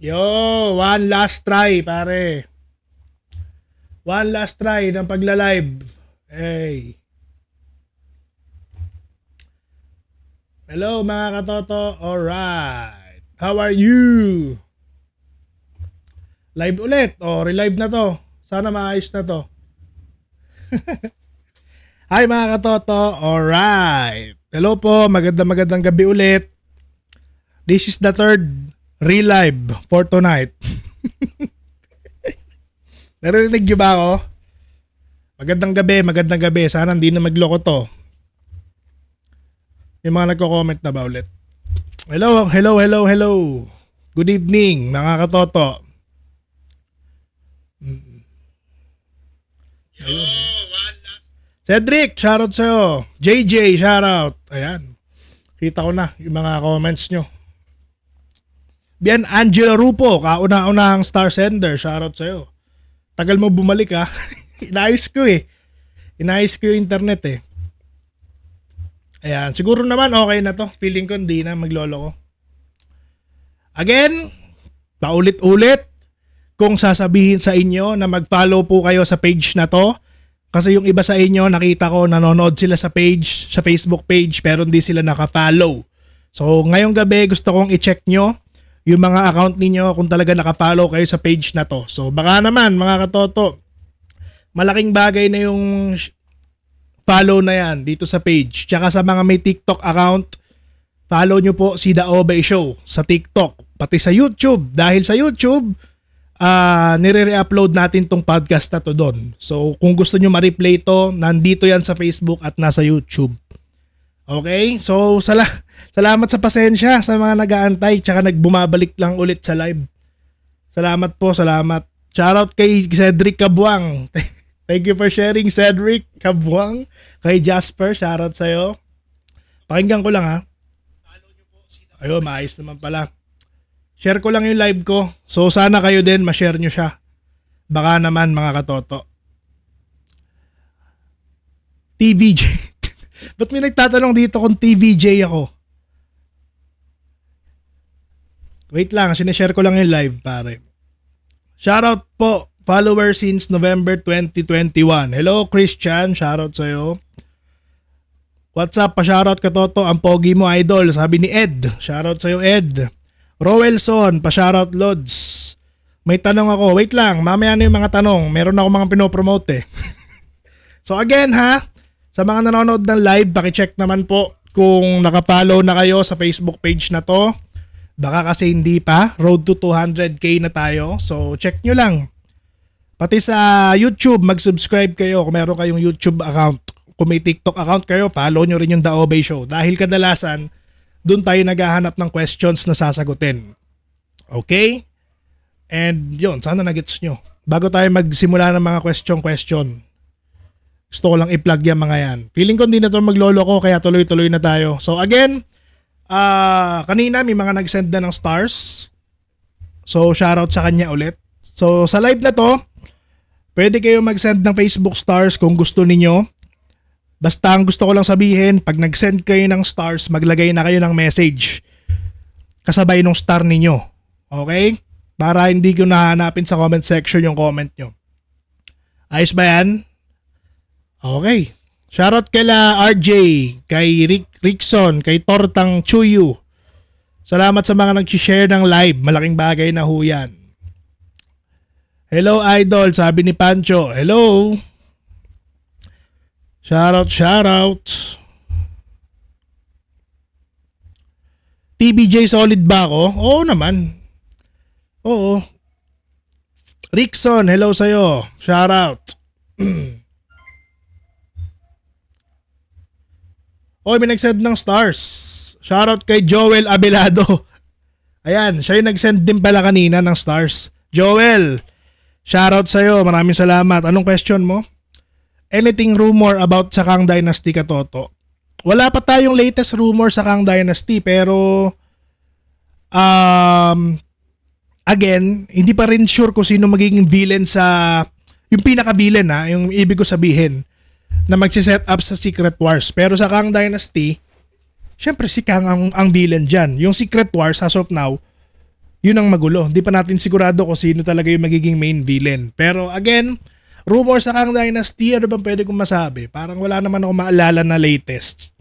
Yo, one last try, pare. One last try ng pagla-live. Hey. Hello mga katoto. Alright. How are you? Live ulit. O, relive na to. Sana maayos na to. Hi mga katoto. Alright. Hello po. Magandang gabi ulit. This is the third relive for tonight. Narinig niyo ba ako? Magandang gabi. Sana hindi na magloko to. May mga nagko-comment na ba ulit? Hello. Good evening, mga katoto. Cedric, shoutout sa'yo. JJ, shoutout. Ayan. Kita ko na yung mga comments nyo. Bian Angela Rupo, kauna-unahang star sender, shoutout sa'yo. Tagal mo bumalik ha. Inayos ko yung internet eh. Ayan, siguro naman okay na to. Feeling ko hindi na maglolo ko. Again, paulit-ulit kung sasabihin sa inyo na mag-follow po kayo sa page na to. Kasi yung iba sa inyo nakita ko nanonood sila sa page, sa Facebook page pero hindi sila naka-follow. So ngayong gabi gusto kong i-check nyo yung mga account ninyo kung talaga naka-follow kayo sa page na to. So baka naman mga katoto, malaking bagay na yung follow na yan dito sa page. Tsaka sa mga may TikTok account, follow nyo po si The Obey Show sa TikTok. Pati sa YouTube. Dahil sa YouTube, nire-upload natin tong podcast na to doon. So kung gusto nyo ma-replay to, nandito yan sa Facebook at nasa YouTube. Okay? So salamat sa pasensya sa mga nag-aantay tsaka nagbumabalik lang ulit sa live. Salamat po, salamat. Shoutout kay Cedric Cabuang. Thank you for sharing, Cedric Cabuang. Kay Jasper, shoutout sa'yo. Pakinggan ko lang ha. Ayun, maayos naman pala. Share ko lang yung live ko. So sana kayo din, ma-share nyo siya. Baka naman mga katoto. TVJ. Ba't may nagtatanong dito kung TVJ ako? Wait lang, sinishare ko lang yung live pare. Shoutout po, follower since November 2021. Hello Christian, shoutout sa'yo. What's up, pa-shoutout katoto, ang pogi mo idol, sabi ni Ed. Shoutout sa'yo Ed. Rowelson, pa-shoutout Lods. May tanong ako, wait lang, mamaya na yung mga tanong. Meron ako mga pinopromote eh. So again ha, sa mga nanonood ng live, paki-check naman po kung nakapollow na kayo sa Facebook page na to. Baka kasi hindi pa. Road to 200k na tayo. So check nyo lang. Pati sa YouTube, mag-subscribe kayo kung meron kayong YouTube account. Kung may TikTok account kayo, follow nyo rin yung The Obey Show. Dahil kadalasan, dun tayo naghahanap ng questions na sasagutin. Okay? And yun, sana nagets nyo. Bago tayo magsimula ng mga question. Gusto ko lang i-plug yung mga yan. Feeling ko hindi na ito maglolo ko kaya tuloy-tuloy na tayo. So again, kanina may mga nag-send na ng stars. So shoutout sa kanya ulit. So sa live na to, pwede kayo mag-send ng Facebook stars kung gusto ninyo. Basta ang gusto ko lang sabihin, pag nag-send kayo ng stars, maglagay na kayo ng message kasabay ng star ninyo. Okay? Para hindi ko nahanapin sa comment section yung comment nyo. Ayos ba yan? Okay. Shoutout kila RJ, kay Rickson, kay Tortang Chuyu. Salamat sa mga nag-share ng live. Malaking bagay na ho yan. Hello idol, sabi ni Pancho. Hello. Shoutout. TBJ solid ba ako? Oo naman. Oo. Rickson, hello sa'yo. Shoutout. Oy, may nag-send ng stars. Shoutout kay Joel Abelardo. Ayan, siya yung nag-send din pala kanina ng stars. Joel, shoutout sa'yo. Maraming salamat. Anong question mo? Anything rumor about sa Kang Dynasty katoto? Wala pa tayong latest rumor sa Kang Dynasty pero again, hindi pa rin sure kung sino magiging villain sa yung pinaka-villain ha, yung ibig ko sabihin na magsiset up sa Secret Wars. Pero sa Kang Dynasty, syempre si Kang ang villain dyan. Yung Secret Wars as of now, yun ang magulo. Hindi pa natin sigurado kung sino talaga yung magiging main villain. Pero again, rumor sa Kang Dynasty, ano bang pwede kong masabi? Parang wala naman ako maalala na latest.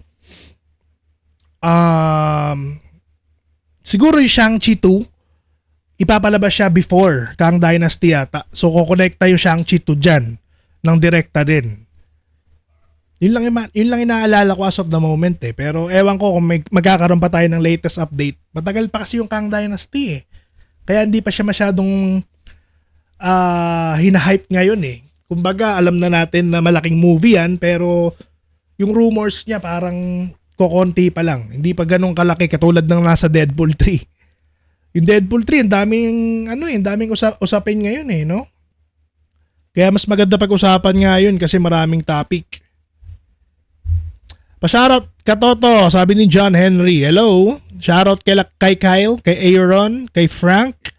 Siguro yung Shang-Chi 2, ipapalabas siya before Kang Dynasty yata. So, kukonekta yung Shang-Chi 2 dyan ng direkta din. Yun lang inaalala ko as of the moment eh. Pero ewan ko kung magkakaroon pa tayo ng latest update. Matagal pa kasi yung Kang Dynasty eh. Kaya hindi pa siya masyadong hinahype ngayon eh. Kumbaga alam na natin na malaking movie yan pero yung rumors niya parang kokonti pa lang. Hindi pa ganun kalaki katulad ng nasa Deadpool 3. Yung Deadpool 3, ang daming usapin ngayon eh, no? Kaya mas maganda pag-usapan nga yun kasi maraming topic. Pa-shoutout ka Toto, sabi ni John Henry. Hello. Shoutout kay Kyle, kay Aaron, kay Frank,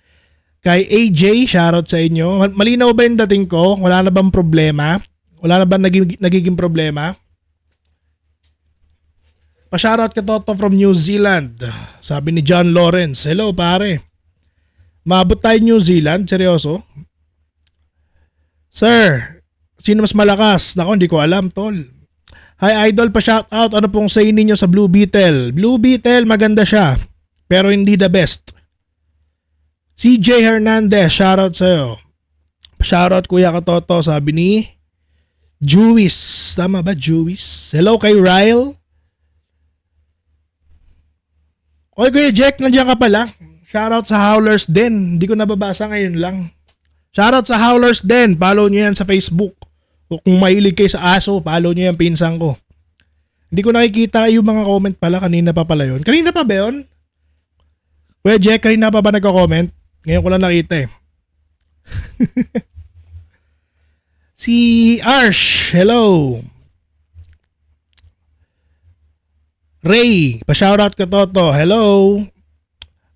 kay AJ. Shoutout sa inyo. Malinaw ba yung dating ko? Wala na bang problema? Wala na bang nagiging problema? Pa-shoutout ka Toto from New Zealand. Sabi ni John Lawrence. Hello pare. Maabot tayo New Zealand? Seryoso? Sir, sino mas malakas? Nako, hindi ko alam tol. Hi Idol, pa-shoutout. Ano pong say ninyo sa Blue Beetle? Blue Beetle, maganda siya. Pero hindi the best. CJ Hernandez, shoutout sa'yo. Shoutout Kuya Katoto, sabi ni Jewis. Tama ba, Jewis? Hello kay Ryle. Oy Kuya Jack, nandiyan ka pala. Shoutout sa Howlers Den. Hindi ko nababasa ngayon lang. Shoutout sa Howlers Den. Follow nyo yan sa Facebook. Kung mahilig kayo sa aso, follow nyo yung pinsan ko. Hindi ko nakikita yung mga comment pala. Kanina pa pala yun. Kanina pa ba yun? Kuya Jack, kanina pa ba nagko-comment? Ngayon ko lang nakita eh. Si Arsh, hello. Ray, pa-shoutout ka Toto. Hello.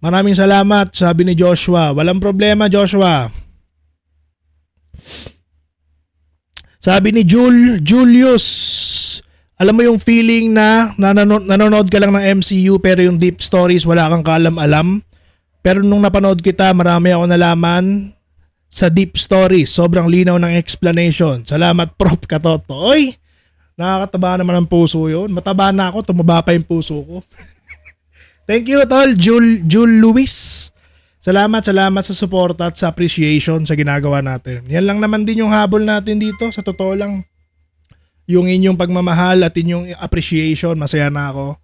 Maraming salamat, sabi ni Joshua. Walang problema, Joshua. Sabi ni Julius, alam mo yung feeling na nanonood ka lang ng MCU pero yung deep stories wala kang kaalam-alam. Pero nung napanood kita, marami ako nalaman sa deep stories. Sobrang linaw ng explanation. Salamat Prof. Katoto. Oy, nakakataba naman ang puso yun. Mataba na ako, tumaba pa yung puso ko. Thank you tol, Jul Luis. Salamat sa support at sa appreciation sa ginagawa natin. Yan lang naman din yung habol natin dito. Sa totoo lang, yung inyong pagmamahal at inyong appreciation, masaya na ako.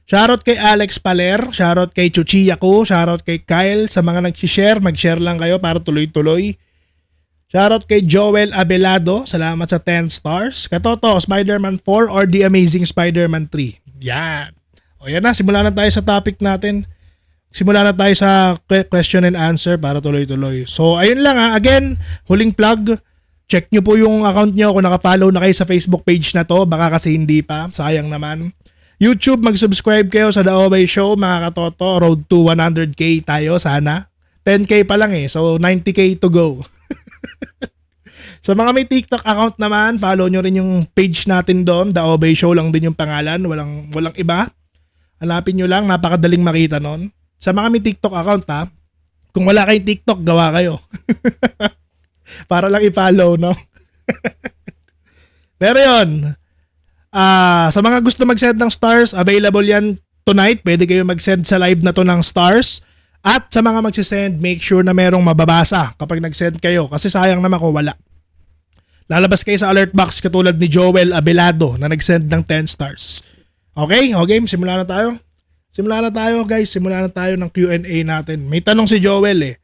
Shoutout kay Alex Paler, shoutout kay Chuchiyako, shoutout kay Kyle. Sa mga nag-share, mag-share lang kayo para tuloy-tuloy. Shoutout kay Joel Abelado, salamat sa 10 stars. Katoto, Spider-Man 4 or The Amazing Spider-Man 3? Yan. O yan na, simulan na tayo sa topic natin. Simula na tayo sa question and answer para tuloy-tuloy. So, ayun lang ha. Again, huling plug. Check nyo po yung account nyo kung nakapollow na kayo sa Facebook page na to. Baka kasi hindi pa. Sayang naman. YouTube, mag-subscribe kayo sa The Oway Show, mga katoto. Road to 100k tayo, sana. 10k pa lang eh. So, 90k to go. Sa mga may TikTok account naman, follow nyo rin yung page natin doon. The Oway Show lang din yung pangalan. Walang iba. Hanapin nyo lang. Napakadaling makita nun. Sa mga may TikTok account ha, kung wala kayong TikTok, gawa kayo. Para lang i-follow, no? Pero yun, sa mga gusto mag-send ng stars, available yan tonight. Pwede kayo mag-send sa live na to ng stars. At sa mga magsisend, make sure na merong mababasa kapag nag-send kayo. Kasi sayang naman kung wala. Lalabas kayo sa alert box katulad ni Joel Abelado na nag-send ng 10 stars. Okay? Okay, simula na tayo. Simulan na tayo ng Q&A natin. May tanong si Joel eh.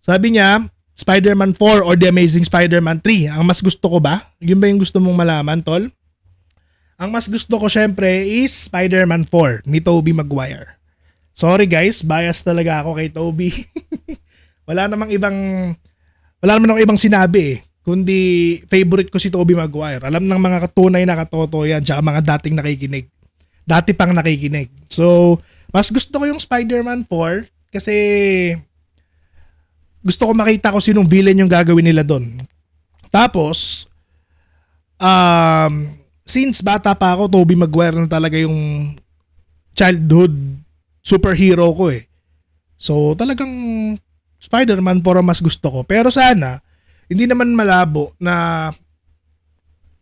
Sabi niya, Spider-Man 4 or The Amazing Spider-Man 3? Ang mas gusto ko ba? Yun ba yung gusto mong malaman, tol? Ang mas gusto ko syempre is Spider-Man 4 ni Tobey Maguire. Sorry guys, bias talaga ako kay Tobey. Wala namang ibang sinabi eh. Kundi favorite ko si Tobey Maguire. Alam ng mga katunay na katoto yan, tsaka mga dating nakikinig. Dati pang nakikinig. So, mas gusto ko yung Spider-Man 4 kasi gusto ko makita ko sinong villain yung gagawin nila doon. Tapos, since bata pa ako, Tobey Maguire na talaga yung childhood superhero ko eh. So talagang Spider-Man 4 ang mas gusto ko. Pero sana, hindi naman malabo na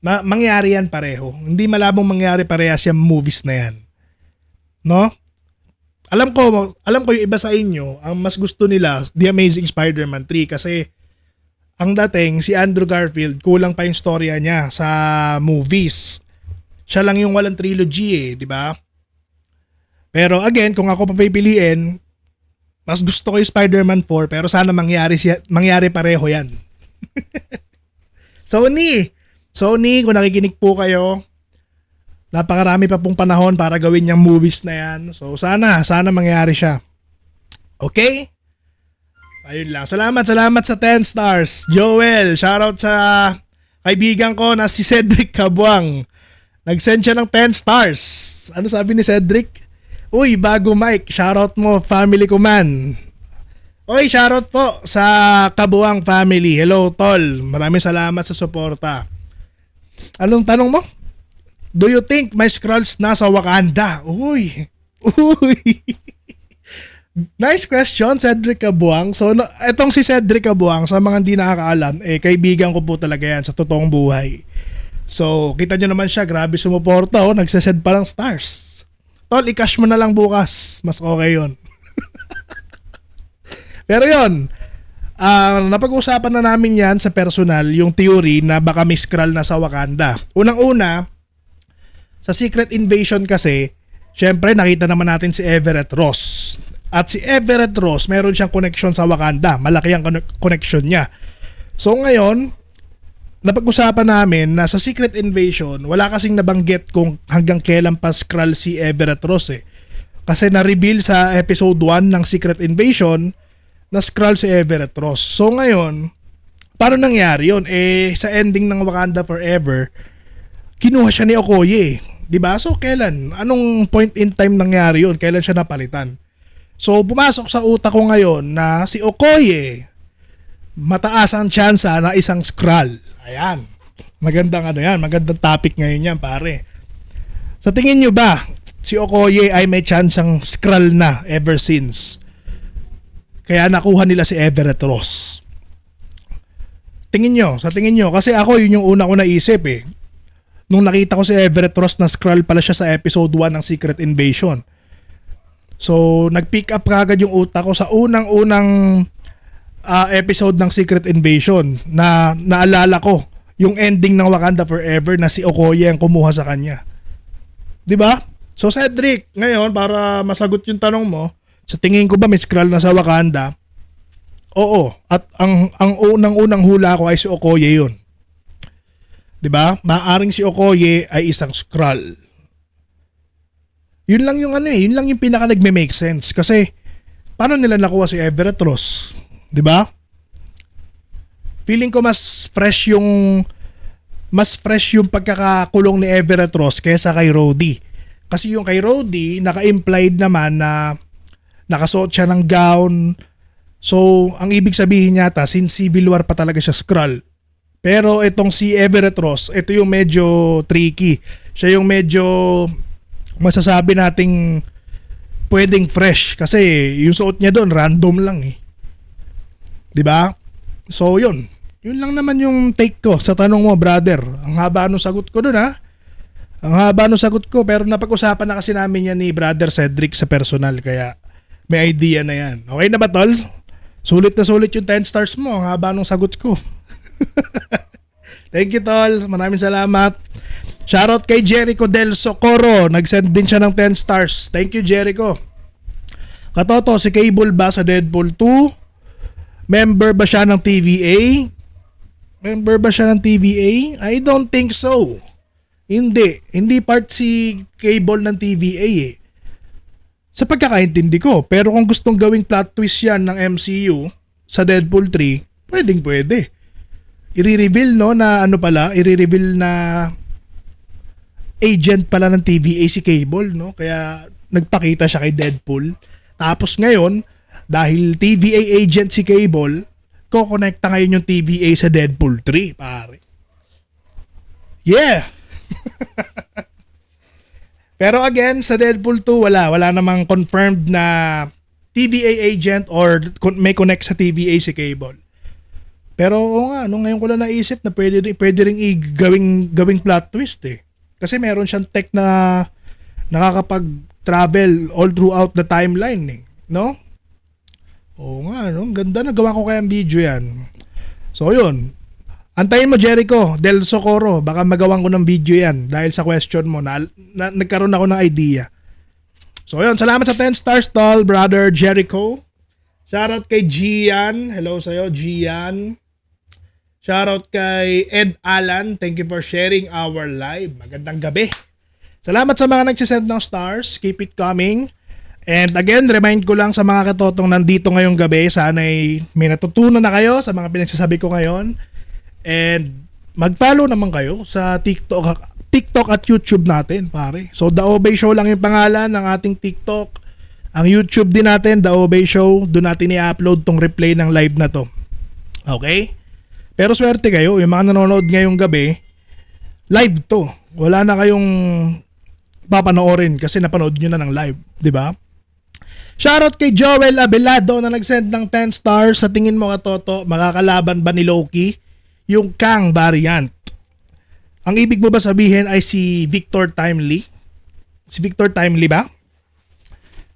mangyari yan pareho. Hindi malabong mangyari parehas yung movies na yan. No? Alam ko yung iba sa inyo, ang mas gusto nila, The Amazing Spider-Man 3 kasi ang dating si Andrew Garfield, kulang pa yung storya niya sa movies. Siya lang yung walang trilogy di ba? Pero again, kung ako papipiliin, mas gusto ko yung Spider-Man 4 pero sana mangyari pareho yan. Sony, kung nakikinig po kayo, napakarami pa pong panahon para gawin yung movies na yan. So sana mangyari siya. Okay? Ayun lang. Salamat sa 10 stars. Joel, shoutout sa kaibigan ko na si Cedric Cabuang. Nag-send siya ng 10 stars. Ano sabi ni Cedric? Uy, bago Mike, shoutout mo, family ko man. Uy, shoutout po sa Cabuang family. Hello, tol. Maraming salamat sa suporta. Anong tanong mo? Do you think may Skrulls na sa Wakanda? Uy. Nice question, Cedric Cabuang. So, etong si Cedric Cabuang, sa mga hindi nakakaalam, kaibigan ko po talaga yan sa totoong buhay. So, kita nyo naman siya, grabe sumuporta, nagsasend pa ng stars. Tol, i-cash mo na lang bukas. Mas okay yun. Pero yun, napag-usapan na namin yan sa personal, yung theory na baka may Skrull na sa Wakanda. Unang-una, sa Secret Invasion kasi, syempre nakita naman natin si Everett Ross. At si Everett Ross, meron siyang connection sa Wakanda. Malaki ang connection niya. So ngayon, napag-usapan namin na sa Secret Invasion, wala kasing nabanggit kung hanggang kailan pa Skrull si Everett Ross Kasi na-reveal sa episode 1 ng Secret Invasion na Skrull si Everett Ross. So ngayon, paano nangyari yun? Sa ending ng Wakanda Forever, kinuha siya ni Okoye. Diba? So kailan? Anong point in time nangyari yun? Kailan siya napalitan? So pumasok sa utak ko ngayon na si Okoye, mataas ang tsansa na isang Skrull. Ayan. Magandang magandang topic ngayon yan, pare. Sa tingin nyo ba, si Okoye ay may tsansang Skrull na ever since? Kaya nakuha nila si Everett Ross. Sa tingin nyo, kasi ako yun yung una ko naisip Nung nakita ko si Everett Ross na Skrull pala siya sa episode 1 ng Secret Invasion. So, nag-pick up kagad yung utak ko sa unang-unang episode ng Secret Invasion na naalala ko yung ending ng Wakanda Forever na si Okoye ang kumuha sa kanya. 'Di ba? So Cedric, ngayon para masagot yung tanong mo, sa tingin ko ba may Skrull na sa Wakanda? Oo, at ang unang hula ko ay si Okoye 'yun. 'Di ba? Maaring si Okoye ay isang Skrull. Yun lang yung yun lang yung pinaka nagme-make sense kasi paano nila nakuha si Everett Ross? 'Di ba? Feeling ko mas fresh yung pagkakakulong ni Everett Ross kaysa kay Rhodey. Kasi yung kay Rhodey, naka-implied naman na nakasuot siya ng gown. So, ang ibig sabihin yata, since Civil War pa talaga siya Skrull. Pero itong si Everett Ross, ito yung medyo tricky. Siya yung medyo masasabi nating pwedeng fresh kasi yung suot niya doon random lang 'Di ba? So yun lang naman yung take ko sa tanong mo, brother. Ang haba nung sagot ko doon Ang haba nung sagot ko pero napag-usapan na kasi namin yan ni Brother Cedric sa personal kaya may idea na yan. Okay na ba, tol? Sulit na sulit yung 10 stars mo. Ang haba nung sagot ko. Thank you, tol. Maraming salamat. Shoutout kay Jericho Del Socorro. Nag-send din siya ng 10 stars. Thank you, Jericho. Katoto, si Cable ba sa Deadpool 2? Member ba siya ng TVA? I don't think so. Hindi part si Cable ng TVA Sa pagkakaintindi ko. Pero kung gustong gawing plot twist yan ng MCU sa Deadpool 3, pwede. I-reveal na i-reveal na agent pala ng TVA si Cable, no? Kaya nagpakita siya kay Deadpool. Tapos ngayon, dahil TVA agent si Cable, kokonekta ngayon yung TVA sa Deadpool 3, pare. Yeah! Pero again, sa Deadpool 2, wala namang confirmed na TVA agent or may connect sa TVA si Cable. Pero oo nga, ngayon ko lang naisip na pwede rin gawing plot twist eh. Kasi meron siyang tech na nakakapag-travel all throughout the timeline eh. No? Oo nga, no? Ganda, nagawa ko kaya ang video yan. So yun, antayin mo Jericho, Del Socorro, baka magawan ko ng video yan dahil sa question mo na nagkaroon ako ng idea. So yun, salamat sa 10 stars tol, brother Jericho. Shoutout kay Gian, hello sa'yo Gian. Shoutout kay Ed Alan, thank you for sharing our live. Magandang gabi. Salamat sa mga nagsisend ng stars, keep it coming. And again, remind ko lang sa mga katotong nandito ngayong gabi, sana'y may natutunan na kayo sa mga pinagsasabi ko ngayon. And mag-follow naman kayo sa TikTok at YouTube natin, pare. So The Obey Show lang yung pangalan ng ating TikTok. Ang YouTube din natin, The Obey Show, doon natin i-upload tong replay ng live na to. Okay? Pero swerte kayo, yung mga nanonood ngayong gabi, live to. Wala na kayong papanoorin kasi napanood nyo na ng live, di ba? Shoutout kay Joel Abelado na nag-send ng 10 stars. Sa tingin mo katoto, makakalaban ba ni Loki yung Kang variant? Ang ibig mo ba sabihin ay si Victor Timely? Si Victor Timely ba?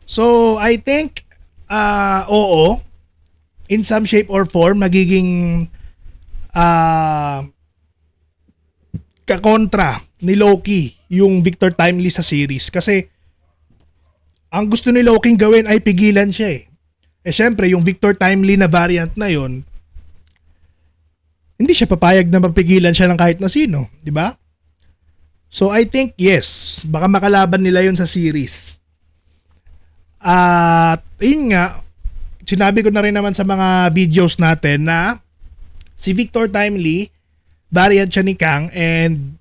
So, I think, oo. In some shape or form, magiging kakontra ni Loki yung Victor Timely sa series. Kasi, ang gusto ni Loki gawin ay pigilan siya eh. Eh syempre, yung Victor Timely na variant na yon, hindi siya papayag na mapigilan siya ng kahit na sino, di ba? So I think yes, baka makalaban nila yon sa series. At yun nga, sinabi ko na rin naman sa mga videos natin na si Victor Timely, variant siya ni Kang, and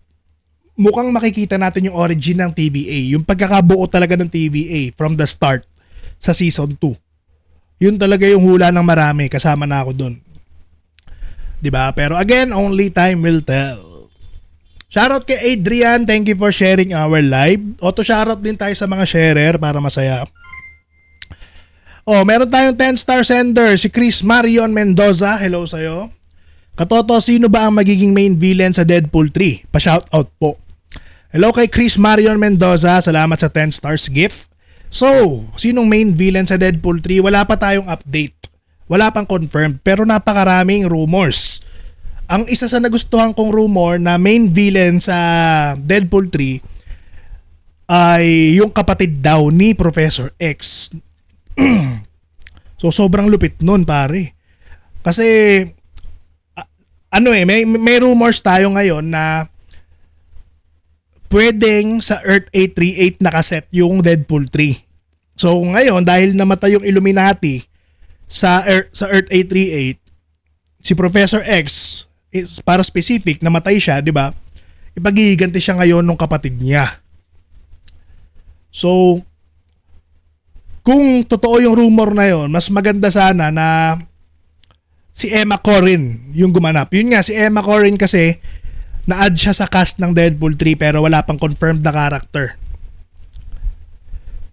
mukhang makikita natin yung origin ng TVA, yung pagkakabuo talaga ng TVA from the start sa season 2. Yun talaga yung hula ng marami, kasama na ako dun. Diba? Pero again, only time will tell. Shoutout kay Adrian, thank you for sharing our live. Auto shoutout din tayo sa mga sharer para masaya. Oh, meron tayong 10 star sender, si Chris Marion Mendoza. Hello sa'yo. Katoto, sino ba ang magiging main villain sa Deadpool 3? Pa-shoutout po. Hello kay Chris Marion Mendoza, salamat sa 10 stars gift. So, sinong main villain sa Deadpool 3? Wala pa tayong update. Wala pang confirmed, pero napakaraming rumors. Ang isa sa nagustuhan kong rumor na main villain sa Deadpool 3 ay yung kapatid daw ni Professor X. So, sobrang lupit nun, pare. Kasi, may rumors tayo ngayon na pwedeng sa Earth 838 nakaset yung Deadpool 3. So ngayon, dahil namatay yung Illuminati sa Earth 838, si Professor X, para specific, namatay siya, di ba? Ipaghihiganti siya ngayon ng kapatid niya. So, kung totoo yung rumor na yon, mas maganda sana na si Emma Corrin yung gumanap. Yun nga, si Emma Corrin kasi na-add siya sa cast ng Deadpool 3 pero wala pang confirmed na character.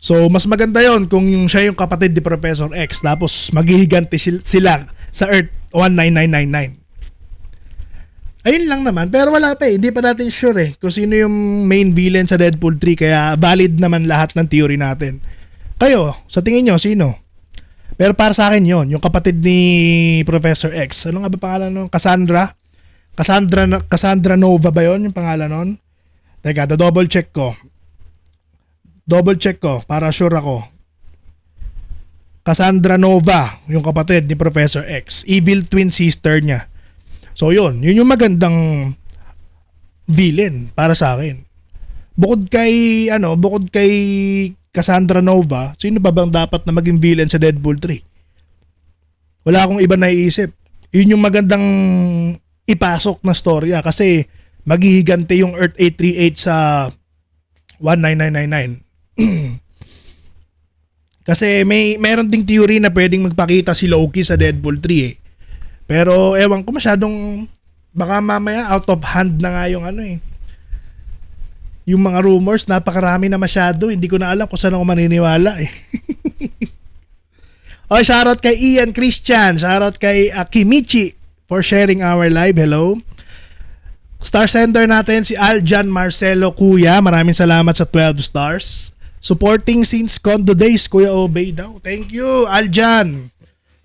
So, mas maganda yon kung siya yung kapatid ni Professor X tapos maghihiganti sila sa Earth 19999. Ayun lang naman, pero wala pa eh. Hindi pa natin sure eh kung sino yung main villain sa Deadpool 3 kaya valid naman lahat ng theory natin. Kayo, sa tingin nyo, sino? Pero para sa akin yon, yung kapatid ni Professor X. Ano nga ba pangalan nun? Cassandra Nova ba yon yung pangalan nun? Teka, double check ko para sure ako. Cassandra Nova, yung kapatid ni Professor X, evil twin sister niya. So yun yung magandang villain para sa akin. Bukod kay Cassandra Nova, sino ba bang dapat na maging villain sa Deadpool 3? Wala akong iba naiisip. Yun yung magandang ipasok na storya kasi maghihiganti yung Earth 838 sa 19999. Kasi meron ding theory na pwedeng magpakita si Loki sa Deadpool 3 eh. Pero ewan ko, masyadong baka mamaya out of hand na nga yung Yung mga rumors, napakarami na masyado. Hindi ko na alam kung saan ako maniniwala eh. Shoutout kay Ian Christian. Shoutout kay Kimichi for sharing our live. Hello. Star sender natin si Aljan Marcelo Kuya. Maraming salamat sa 12 stars. Supporting since Condo Days, Kuya Obey daw. Thank you, Aljan.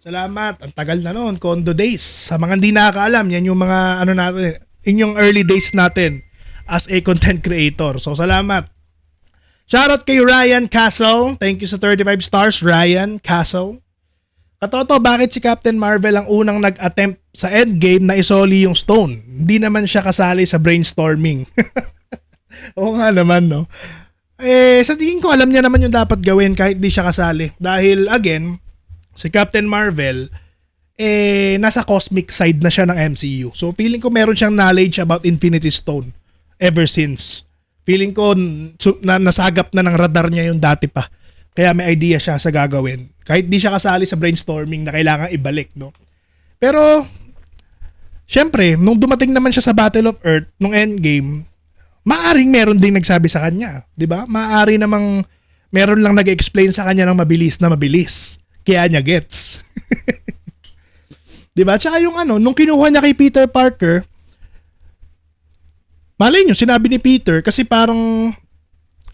Salamat. Ang tagal na noon, Condo Days. Sa mga hindi nakakaalam, yan yung mga natin, yung early days natin as a content creator. So, salamat. Shoutout kay Ryan Castle. Thank you sa 35 stars, Ryan Castle. Katoto, bakit si Captain Marvel ang unang nag-attempt sa endgame na isoli yung stone? Hindi naman siya kasali sa brainstorming. Oo nga naman, no? Sa tingin ko, alam niya naman yung dapat gawin kahit di siya kasali. Dahil, again, si Captain Marvel, nasa cosmic side na siya ng MCU. So, feeling ko meron siyang knowledge about Infinity Stone ever since. Feeling ko nasagap na ng radar niya yung dati pa. Kaya may idea siya sa gagawin. Kahit di siya kasali sa brainstorming na kailangan ibalik, no? Pero, syempre, nung dumating naman siya sa Battle of Earth, nung endgame, maaring meron ding nagsabi sa kanya. 'Di ba? Maaari namang meron lang nag-explain sa kanya ng mabilis na mabilis. Kaya niya gets. 'Di ba? Tsaka yung nung kinuha niya kay Peter Parker, malay nyo, sinabi ni Peter kasi parang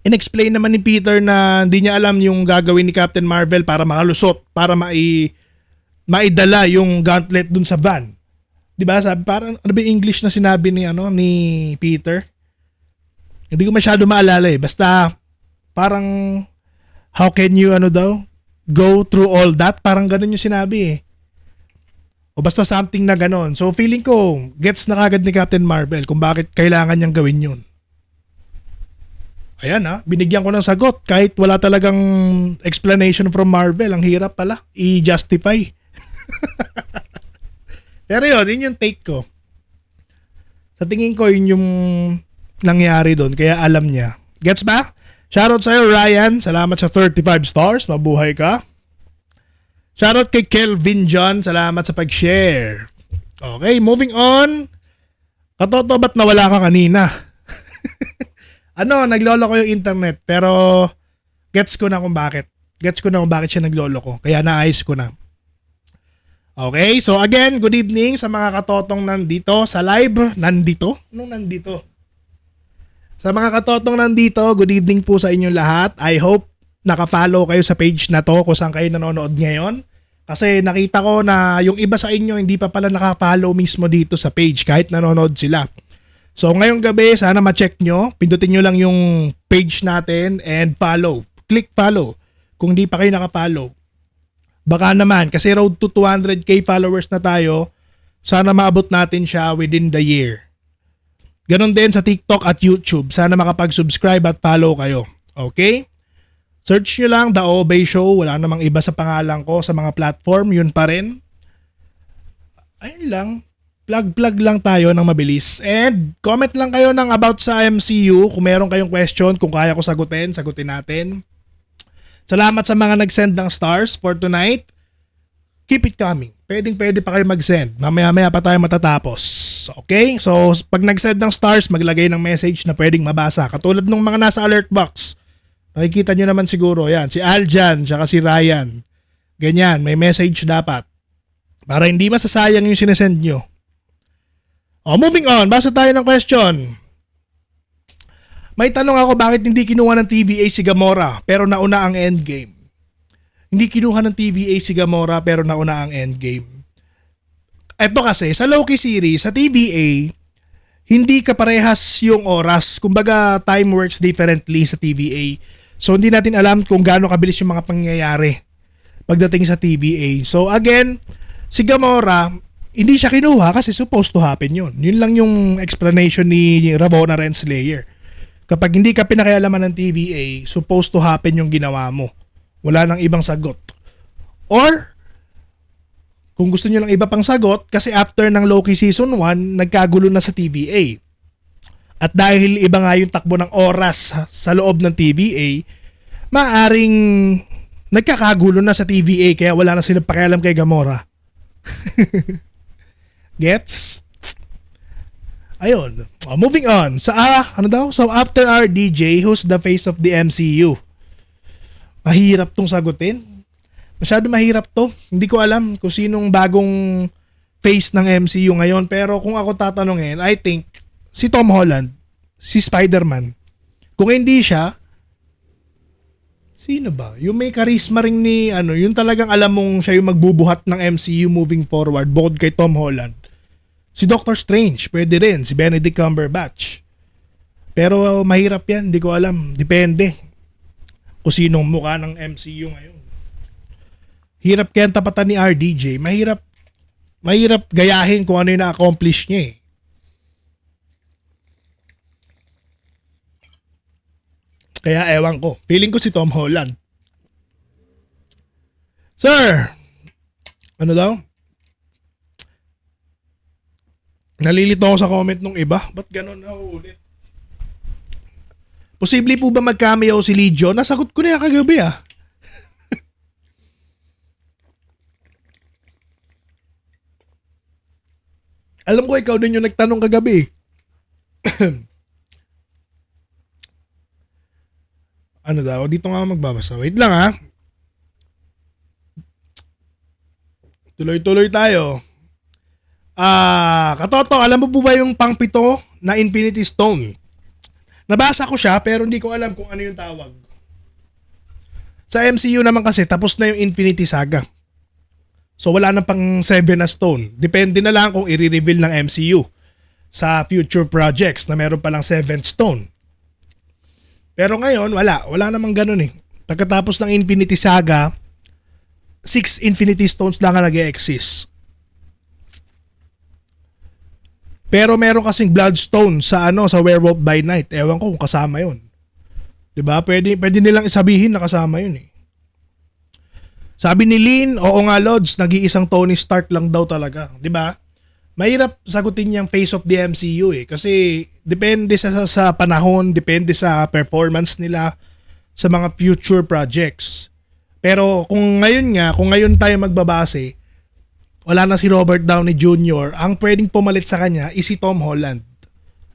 in-explain naman ni Peter na hindi niya alam yung gagawin ni Captain Marvel para makalusot, para maidala yung gauntlet dun sa van. 'Di ba? Sabi parang ano ba yung English na sinabi ni ni Peter? Hindi ko masyado maalala eh. Basta parang how can you go through all that? Parang ganun yung sinabi eh. O basta something na ganun. So feeling ko gets na kagad ni Captain Marvel kung bakit kailangan niyang gawin yun. Ayan binigyan ko ng sagot kahit wala talagang explanation from Marvel. Ang hirap pala i-justify. Pero yun yung take ko. Sa tingin ko yun yung nangyari doon kaya alam niya. Gets ba? Shoutout sa'yo Ryan. Salamat sa 35 stars. Mabuhay ka. Shoutout kay Kelvin John. Salamat sa pag-share. Okay, moving on. Katoto, ba't nawala ka kanina? Naglolo ko yung internet pero gets ko na kung bakit. Gets ko na kung bakit siya naglolo ko. Kaya naayos ko na. Okay, so again, good evening sa mga katotong nandito sa live. Nandito? Nandito? Sa mga katotong nandito, good evening po sa inyong lahat. I hope naka-follow kayo sa page na to kung saan kayo nanonood ngayon. Kasi nakita ko na yung iba sa inyo hindi pa pala naka-follow mismo dito sa page kahit nanonood sila. So ngayong gabi, sana ma-check nyo. Pindutin nyo lang yung page natin and follow. Click follow kung hindi pa kayo naka-follow. Baka naman, kasi road to 200k followers na tayo, sana maabot natin siya within the year. Ganon din sa TikTok at YouTube. Sana makapag-subscribe at follow kayo. Okay? Search nyo lang The Obey Show. Wala namang iba sa pangalan ko sa mga platform. Yun pa rin. Ayun lang. Plug lang tayo ng mabilis. And comment lang kayo ng about sa MCU. Kung meron kayong question, kung kaya ko sagutin natin. Salamat sa mga nag-send ng stars for tonight. Keep it coming. Pwede pa kayo mag-send. Mamaya pa tayo matatapos. Okay? So, pag nag-send ng stars, maglagay ng message na pwedeng mabasa. Katulad ng mga nasa alert box. Nakikita nyo naman siguro. Yan, si Aljan, tsaka si Ryan. Ganyan, may message dapat. Para hindi masasayang yung sinesend nyo. Moving on. Basa tayo ng question. May tanong ako bakit hindi kinuha ng TVA si Gamora pero nauna ang Endgame. Hindi kinuha ng TVA si Gamora pero nauna ang Endgame. Ito kasi, sa Loki series, sa TVA, hindi kaparehas yung oras. Kumbaga, time works differently sa TVA. So, hindi natin alam kung gaano kabilis yung mga pangyayari pagdating sa TVA. So, again, si Gamora, hindi siya kinuha kasi supposed to happen yun. Yun lang yung explanation ni Ramona Renslayer. Kapag hindi ka pinakialaman ng TVA, supposed to happen yung ginawa mo. Wala nang ibang sagot. Or, kung gusto nyo lang iba pang sagot, kasi after ng Loki Season 1, nagkagulo na sa TVA. At dahil iba nga yung takbo ng oras sa loob ng TVA, maaring nagkakagulo na sa TVA kaya wala na silang pakialam kay Gamora. Gets? Ayun. Moving on. So after RDJ, who's the face of the MCU? Mahirap tong sagutin. Masyado mahirap to. Hindi ko alam kung sinong bagong face ng MCU ngayon. Pero kung ako tatanungin, I think si Tom Holland, si Spider-Man. Kung hindi siya, sino ba? Yung may charisma ring ni yung talagang alam mong siya yung magbubuhat ng MCU moving forward bukod kay Tom Holland. Si Doctor Strange, pwede rin. Si Benedict Cumberbatch. Pero mahirap yan, hindi ko alam. Depende kung sinong mukha ng MCU ngayon. Hirap kaya tapatan ni RDJ. Mahirap gayahin kung ano yung na-accomplish niya eh. Kaya ewan ko. Feeling ko si Tom Holland. Sir! Ano daw? Nalilito ako sa comment nung iba. Ba't ganun na ulit? Posible po ba mag-cameo si Legion? Nasagot ko na yan kagabi ah. Alam ko ikaw din yung nagtanong kagabi. Ano daw? Dito nga magbabasa. Wait lang ha. Tuloy-tuloy tayo. Katoto, alam mo po ba yung pang-pito na Infinity Stone? Nabasa ko siya pero hindi ko alam kung ano yung tawag. Sa MCU naman kasi tapos na yung Infinity Saga. So wala na pang 7 na stone. Depende na lang kung i-reveal ng MCU sa future projects na meron palang 7th stone. Pero ngayon wala namang ganun eh. Pagkatapos ng Infinity Saga, 6 Infinity Stones lang ang nag-e-exist. Pero meron kasing Bloodstone sa sa Werewolf by Night. Ewan ko kung kasama 'yon. 'Di ba? Pwede nilang isabihin na kasama 'yun eh. Sabi ni Lynn, oo nga Lods, nag-iisang Tony Stark lang daw talaga, 'di ba? Mahirap sagutin yung face of the MCU eh kasi depende sa panahon, depende sa performance nila sa mga future projects. Pero kung ngayon tayo magbabase, wala na si Robert Downey Jr., ang pwedeng pumalit sa kanya is si Tom Holland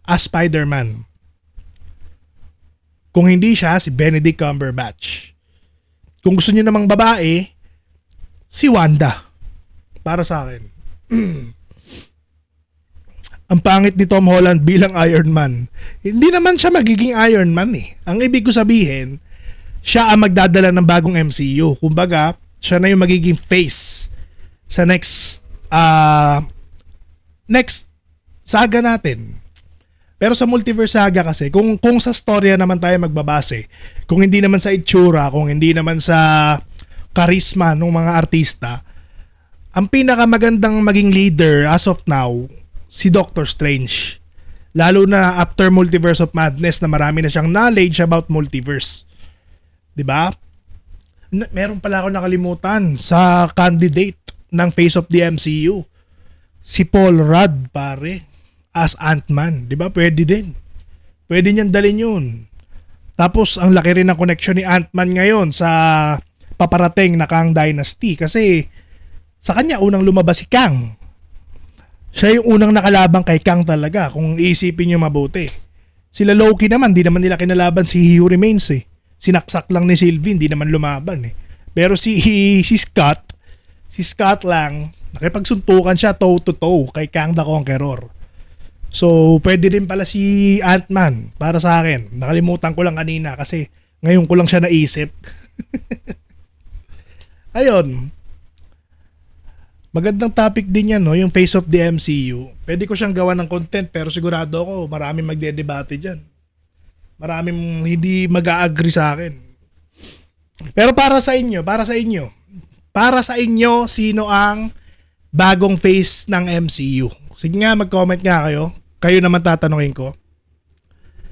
as Spider-Man. Kung hindi siya, si Benedict Cumberbatch. Kung gusto niyo namang babae, si Wanda. Para sa akin. Ang pangit ni Tom Holland bilang Iron Man. Hindi naman siya magiging Iron Man eh. Ang ibig ko sabihin, siya ang magdadala ng bagong MCU. Kumbaga, siya na yung magiging face sa next saga natin. Pero sa multiverse saga kasi, kung sa storya naman tayo magbabase, kung hindi naman sa itsura, kung hindi naman sa charisma ng mga artista, ang pinakamagandang maging leader as of now, si Doctor Strange. Lalo na after Multiverse of Madness na marami na siyang knowledge about multiverse. 'Di ba? Meron pala ako nakalimutan sa candidate ng face of the MCU. Si Paul Rudd, pare, as Ant-Man. 'Di ba? Pwede din. Pwede niyan dalhin 'yun. Tapos ang laki rin ng connection ni Ant-Man ngayon sa paparating na Kang Dynasty kasi sa kanya unang lumabas si Kang. Siya yung unang nakalabang kay Kang talaga kung iisipin niyo mabuti. Sila Loki naman, di naman nila kinalaban si He Who Remains eh. Sinaksak lang ni Sylvie, di naman lumaban eh. Pero si Scott lang, nakipagsuntukan siya toe to toe kay Kang the Conqueror. So, pwede din pala si Ant-Man para sa akin. Nakalimutan ko lang kanina kasi ngayon ko lang siya naisip. Ayun. Magandang topic din yan, no? Yung face of the MCU. Pwede ko siyang gawa ng content pero sigurado ako maraming magdedebate dyan. Maraming hindi mag-a-agree sa akin. Pero para sa inyo, sino ang bagong face ng MCU? Sige nga, mag-comment nga kayo. Kayo naman tatanungin ko.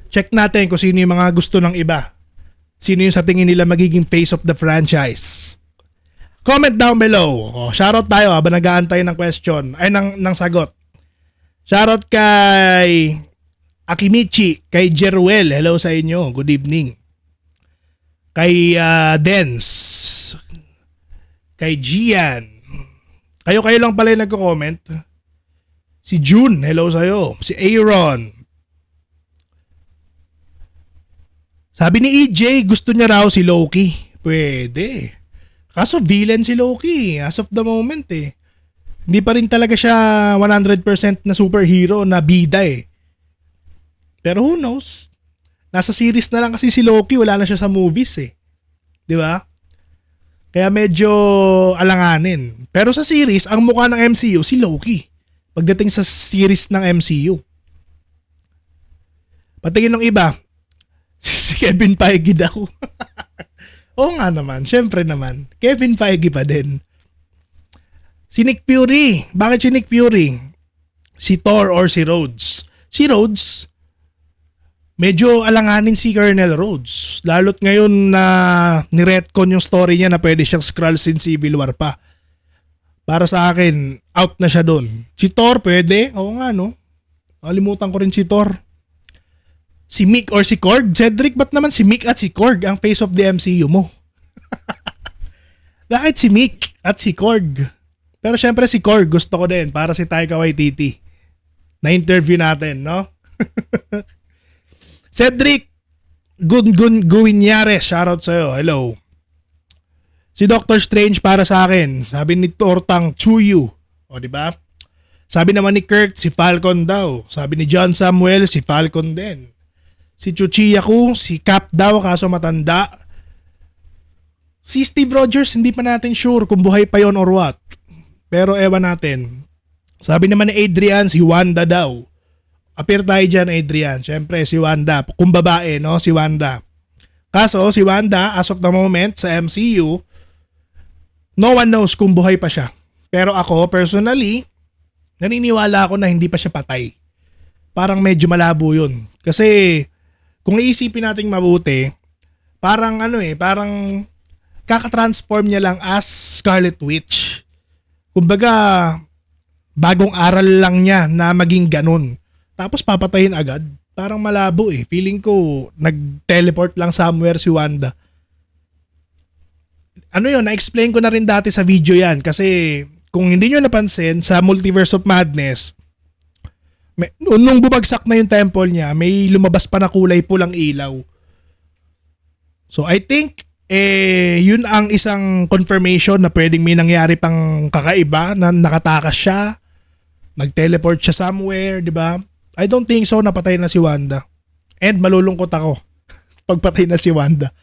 Check natin kung sino yung mga gusto ng iba. Sino yung sa tingin nila magiging face of the franchise. Comment down below. Shoutout tayo habang nag-aantay ng question. Ay, ng sagot. Shoutout kay Akimichi, kay Jeruel. Hello sa inyo. Good evening. Kay Dens. Kay Gian. Kayo lang pala yung nagko-comment. Si June, hello sa'yo. Si Aaron. Sabi ni EJ, gusto niya raw si Loki. Pwede. Kaso villain si Loki as of the moment eh. Hindi pa rin talaga siya 100% na superhero na bida eh. Pero who knows? Nasa series na lang kasi si Loki, wala na siya sa movies eh. 'Di ba? Kaya medyo alanganin. Pero sa series, ang mukha ng MCU si Loki. Pagdating sa series ng MCU. Patingin ng iba, si Kevin Feige daw. Oo nga naman, syempre naman. Kevin Feige pa din. Si Nick Fury. Bakit si Nick Fury? Si Thor or si Rhodes? Si Rhodes, medyo alanganin si Colonel Rhodes. Lalo't ngayon na niretcon yung story niya na pwede siyang Skrulls in Civil War pa. Para sa akin, out na siya doon. Si Thor pwede? Oo nga no. Nakalimutan ko rin si Thor. Si Mick or si Korg? Cedric, ba't naman si Mick at si Korg ang face of the MCU mo? Bakit si Mick at si Korg? Pero syempre si Korg gusto ko din para si Taika Waititi. Na-interview natin, no? Cedric Guinyares, shoutout sa'yo. Hello. Si Doctor Strange para sa akin. Sabi ni Tortang Chuyu. O, diba? Sabi naman ni Kurt, si Falcon daw. Sabi ni John Samuel, si Falcon din. Si Chuchiyaku, si Cap daw kaso matanda. Si Steve Rogers, hindi pa natin sure kung buhay pa yon or what. Pero ewan natin. Sabi naman ni Adrian, si Wanda daw. Appear tayo dyan, Adrian. Siyempre, si Wanda. Kung babae, no? Si Wanda. Kaso, si Wanda, as of the moment, sa MCU, no one knows kung buhay pa siya. Pero ako, personally, naniniwala ako na hindi pa siya patay. Parang medyo malabo yun. Kasi, kung iisipin nating mabuti, parang parang kaka-transform niya lang as Scarlet Witch. Kumbaga, bagong aral lang niya na maging ganun. Tapos papatayin agad. Parang malabo eh. Feeling ko, nag-teleport lang somewhere si Wanda. Na-explain ko na rin dati sa video yan. Kasi, kung hindi nyo napansin, sa Multiverse of Madness, nung bumagsak na yung temple niya, may lumabas pa na kulay pulang ilaw. So I think yun ang isang confirmation na pwedeng may nangyari pang kakaiba na nakatakas siya, nag-teleport siya somewhere, di ba? I don't think so napatay na si Wanda. And malulungkot ako pagpatay na si Wanda.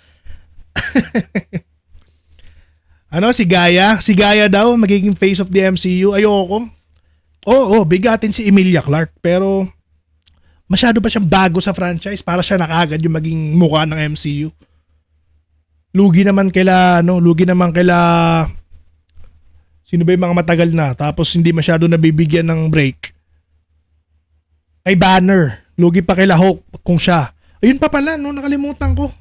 Si Gaia? Si Gaia daw magiging face of the MCU. Ayoko. Oo, bigatin si Emilia Clarke pero masyado pa siyang bago sa franchise para siya nakagad yung maging mukha ng MCU. Lugi naman kaila sino ba yung mga matagal na tapos hindi masyado nabibigyan ng break. Ay Banner, lugi pa kaila Hulk kung siya. Ayun pa pala, no, nakalimutan ko.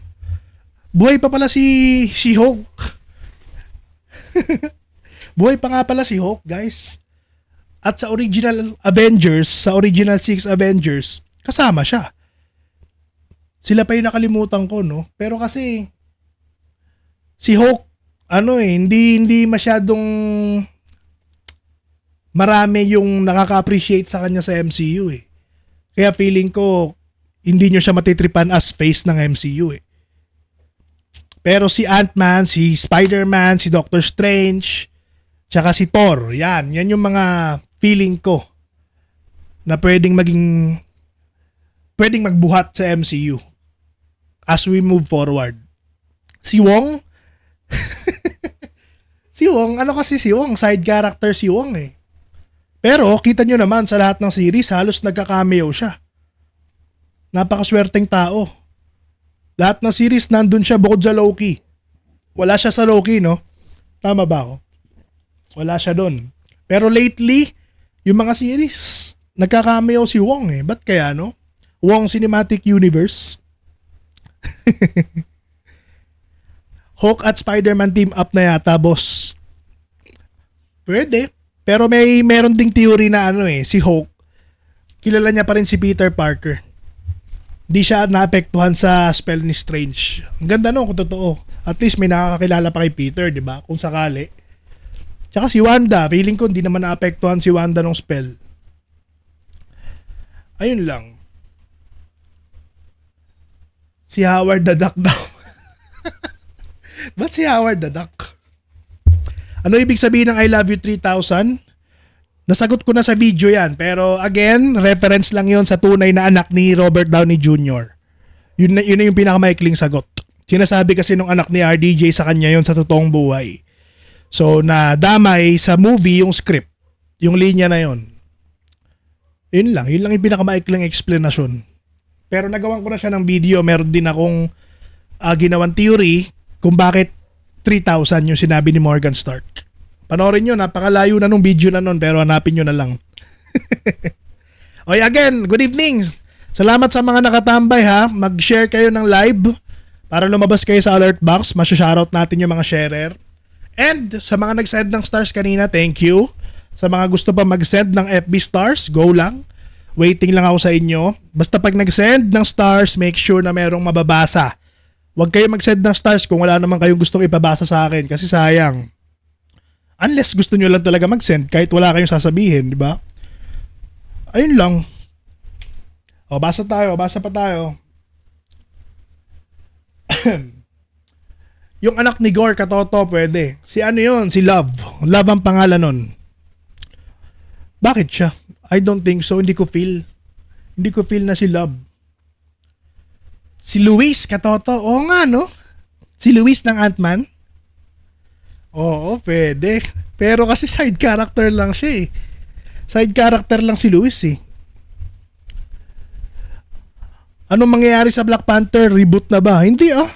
Buhay pa pala si Hulk. Buhay pa nga pala si Hulk, guys. At sa original Avengers, sa original 6 Avengers, kasama siya. Sila pa yung nakalimutan ko, no? Pero kasi, si Hulk, hindi masyadong marami yung nakaka-appreciate sa kanya sa MCU eh. Kaya feeling ko, hindi nyo siya matitripan as face ng MCU eh. Pero si Ant-Man, si Spider-Man, si Doctor Strange, tsaka si Thor, yan yung mga feeling ko na pwedeng magbuhat sa MCU as we move forward. Si Wong? Si Wong, si Wong? Side character si Wong eh. Pero kita nyo naman sa lahat ng series, halos nagka-cameo siya. Napakaswerteng tao. Lahat ng series nandun siya bukod sa Loki. Wala siya sa Loki, no? Tama ba ako? Wala siya doon. Pero lately, yung mga series, nagka-cameo si Wong eh. Ba't kaya, no? Wong Cinematic Universe. Hulk at Spider-Man team up na yata, boss. Pwede. Pero meron ding theory na si Hulk, kilala niya pa rin si Peter Parker. Di siya naapektuhan sa spell ni Strange. Ang ganda kung totoo. At least may nakakakilala pa kay Peter, di ba? Kung sakali. Tsaka si Wanda, feeling ko hindi naman naapektuhan si Wanda ng spell. Ayun lang. Si Howard the Duck daw. Ba't si Howard the Duck? Ano ibig sabihin ng I love you 3000? Nasagot ko na sa video yan. Pero again, reference lang yon sa tunay na anak ni Robert Downey Jr. Yun na yung pinakamaikling sagot. Sinasabi kasi nung anak ni RDJ sa kanya yon sa totoong buhay. So, nadamay sa movie yung script. Yung linya na yon. Yun lang yung pinakamaikling explanation. Pero nagawan ko na siya ng video. Meron din akong ginawang theory kung bakit 3,000 yung sinabi ni Morgan Stark. Panoorin nyo, napakalayo na nung video na nun, pero hanapin nyo na lang. Okay, again, good evening. Salamat sa mga nakatambay ha. Mag-share kayo ng live para lumabas kayo sa alert box. Masya-shoutout natin yung mga sharer. And sa mga nag-send ng stars kanina, thank you. Sa mga gusto pa mag-send ng FB stars, go lang. Waiting lang ako sa inyo. Basta pag nag-send ng stars, make sure na merong mababasa. Huwag kayo mag-send ng stars kung wala naman kayong gustong ipabasa sa akin kasi sayang. Unless gusto nyo lang talaga mag-send kahit wala kayong sasabihin, di ba? Ayun lang. O, basa pa tayo. Yung anak ni Gore Katoto pwede. Si ano yun? Si Love. Love ang pangalan nun. Bakit siya? I don't think so. Hindi ko feel na si Love. Si Luis Katoto. Oo nga, no? Si Luis ng Ant-Man. Oo, pwede. Pero kasi side character lang siya eh. Side character lang si Luis eh. Anong mangyayari sa Black Panther? Reboot na ba? Hindi ah.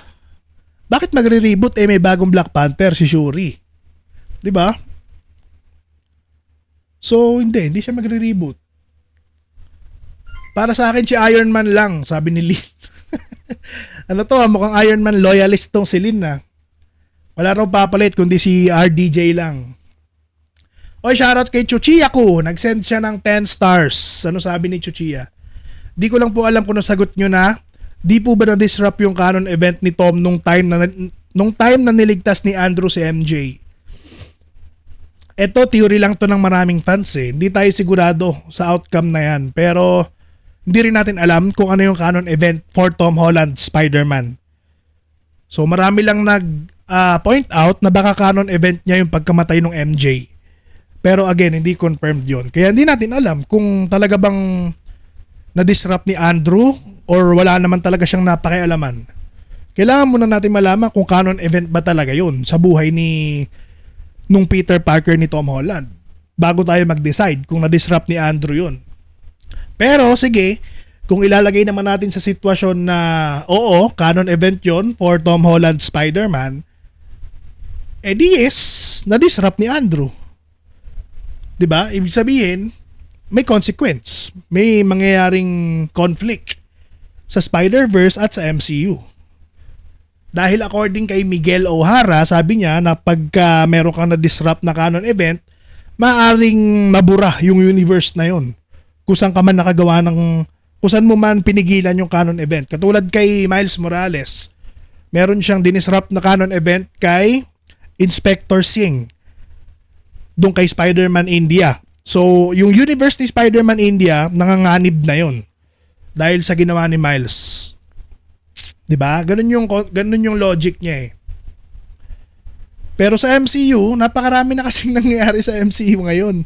Bakit magre-reboot may bagong Black Panther si Shuri? 'Di ba? So, hindi siya magre-reboot. Para sa akin si Iron Man lang, sabi ni Lin. Ano to, mukhang Iron Man loyalist tong si Lin na. Wala raw papalit kundi si RDJ lang. Oy, shoutout kay Chuchia ko. Nag-send siya ng 10 stars. Ano sabi ni Chuchia? Di ko lang po alam kung nasagot nyo na. Di po ba na-disrupt yung canon event ni Tom nung time na niligtas ni Andrew si MJ? Ito, theory lang to ng maraming fans eh. Hindi tayo sigurado sa outcome na yan. Pero hindi rin natin alam kung ano yung canon event for Tom Holland Spider-Man. So marami lang point out na baka canon event niya yung pagkamatay ng MJ. Pero again, hindi confirmed yun. Kaya hindi natin alam kung talaga bang na-disrupt ni Andrew or wala naman talaga siyang napakialaman. Kailangan muna natin malaman kung canon event ba talaga yun sa buhay nung Peter Parker ni Tom Holland bago tayo mag-decide kung na-disrupt ni Andrew yun. Pero sige, kung ilalagay naman natin sa sitwasyon na oo, canon event yun for Tom Holland Spider-Man, di yes, na-disrupt ni Andrew. 'Di ba? Ibig sabihin, may consequence. May mangyayaring conflict sa Spider-Verse at sa MCU. Dahil according kay Miguel O'Hara, sabi niya na pagka meron kang na-disrupt na canon event, maaring mabura yung universe na yun. Kung saan ka man nakagawa kung saan mo man pinigilan yung canon event. Katulad kay Miles Morales, meron siyang dinisrupt na canon event kay Inspector Singh doon kay Spider-Man India. So, yung universe ni Spider-Man India, nanganganib na yun dahil sa ginawa ni Miles. 'Di ba? Ganun yung logic niya eh. Pero sa MCU, napakarami na kasing nangyayari sa MCU ngayon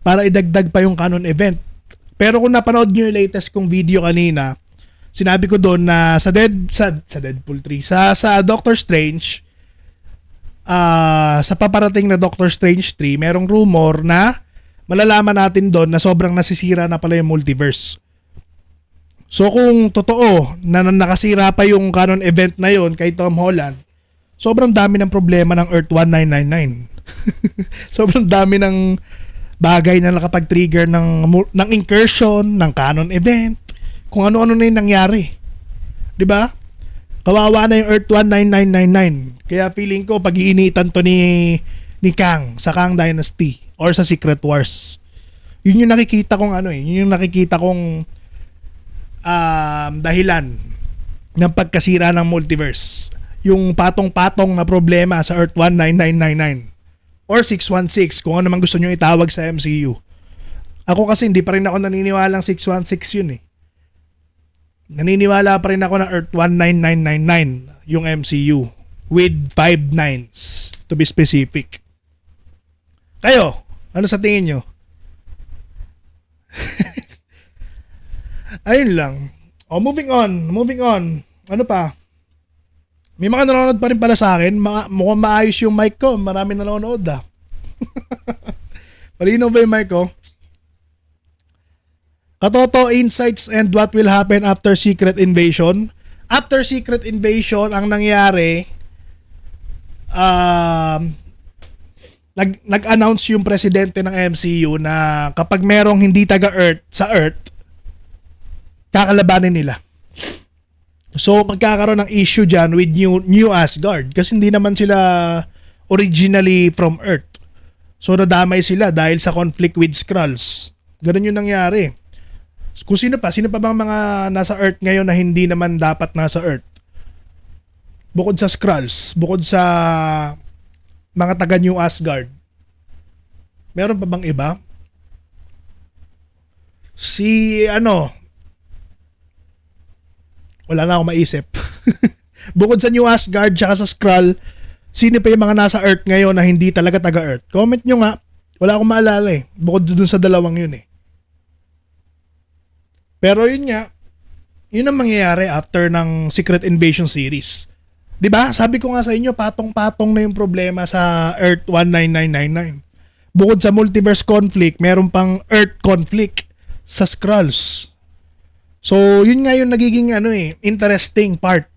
para idagdag pa yung canon event. Pero kung napanood niyo yung latest kong video kanina, sinabi ko doon na sa Deadpool 3, sa Doctor Strange, sa paparating na Doctor Strange 3, merong rumor na malalaman natin doon na sobrang nasisira na pala yung multiverse. So kung totoo na nakasira pa yung canon event na yon kay Tom Holland, sobrang dami ng problema ng Earth 1999. Sobrang dami ng bagay na nakapag-trigger ng incursion, ng canon event, kung ano-ano na yung nangyari. 'Di ba? Kawawa na yung Earth 19999. Kaya feeling ko pag-iinitan to ni Kang sa Kang Dynasty or sa Secret Wars. Yun yung nakikita kong yun yung nakikita kong dahilan ng pagkasira ng multiverse. Yung patong-patong na problema sa Earth 19999 or 616 kung ano man gusto nyo itawag sa MCU. Ako kasi hindi pa rin ako naniniwalang 616 yun eh. Naniniwala pa rin ako na Earth 19999 yung MCU with 5 nines to be specific. Kayo, ano sa tingin nyo? Ayun lang. Moving on. Ano pa? May mga nanonood pa rin pala sa akin. Mukhang maayos yung mic ko. Marami nanonood ah. Malinaw ba yung mic ko? Katoto insights and what will happen after Secret Invasion. After Secret Invasion, ang nangyari, nag-announce yung presidente ng MCU na kapag merong hindi taga-Earth sa Earth, kakalabanin nila. So, magkakaroon ng issue dyan with New Asgard kasi hindi naman sila originally from Earth. So, nadamay sila dahil sa conflict with Skrulls. Ganun yung nangyari. Kung sino pa bang mga nasa Earth ngayon na hindi naman dapat nasa Earth? Bukod sa Skrulls, bukod sa mga taga New Asgard. Meron pa bang iba? Wala na akong maisip. Bukod sa New Asgard tsaka sa Skrull, sino pa yung mga nasa Earth ngayon na hindi talaga taga-Earth? Comment nyo nga. Wala akong maalala eh. Bukod dun sa dalawang yun eh. Pero yun nga, yun ang mangyayari after ng Secret Invasion series. 'Di ba? Sabi ko nga sa inyo, patong-patong na yung problema sa Earth 19999. Bukod sa multiverse conflict, meron pang Earth conflict sa Skrulls. So, yun nga yung nagiging interesting part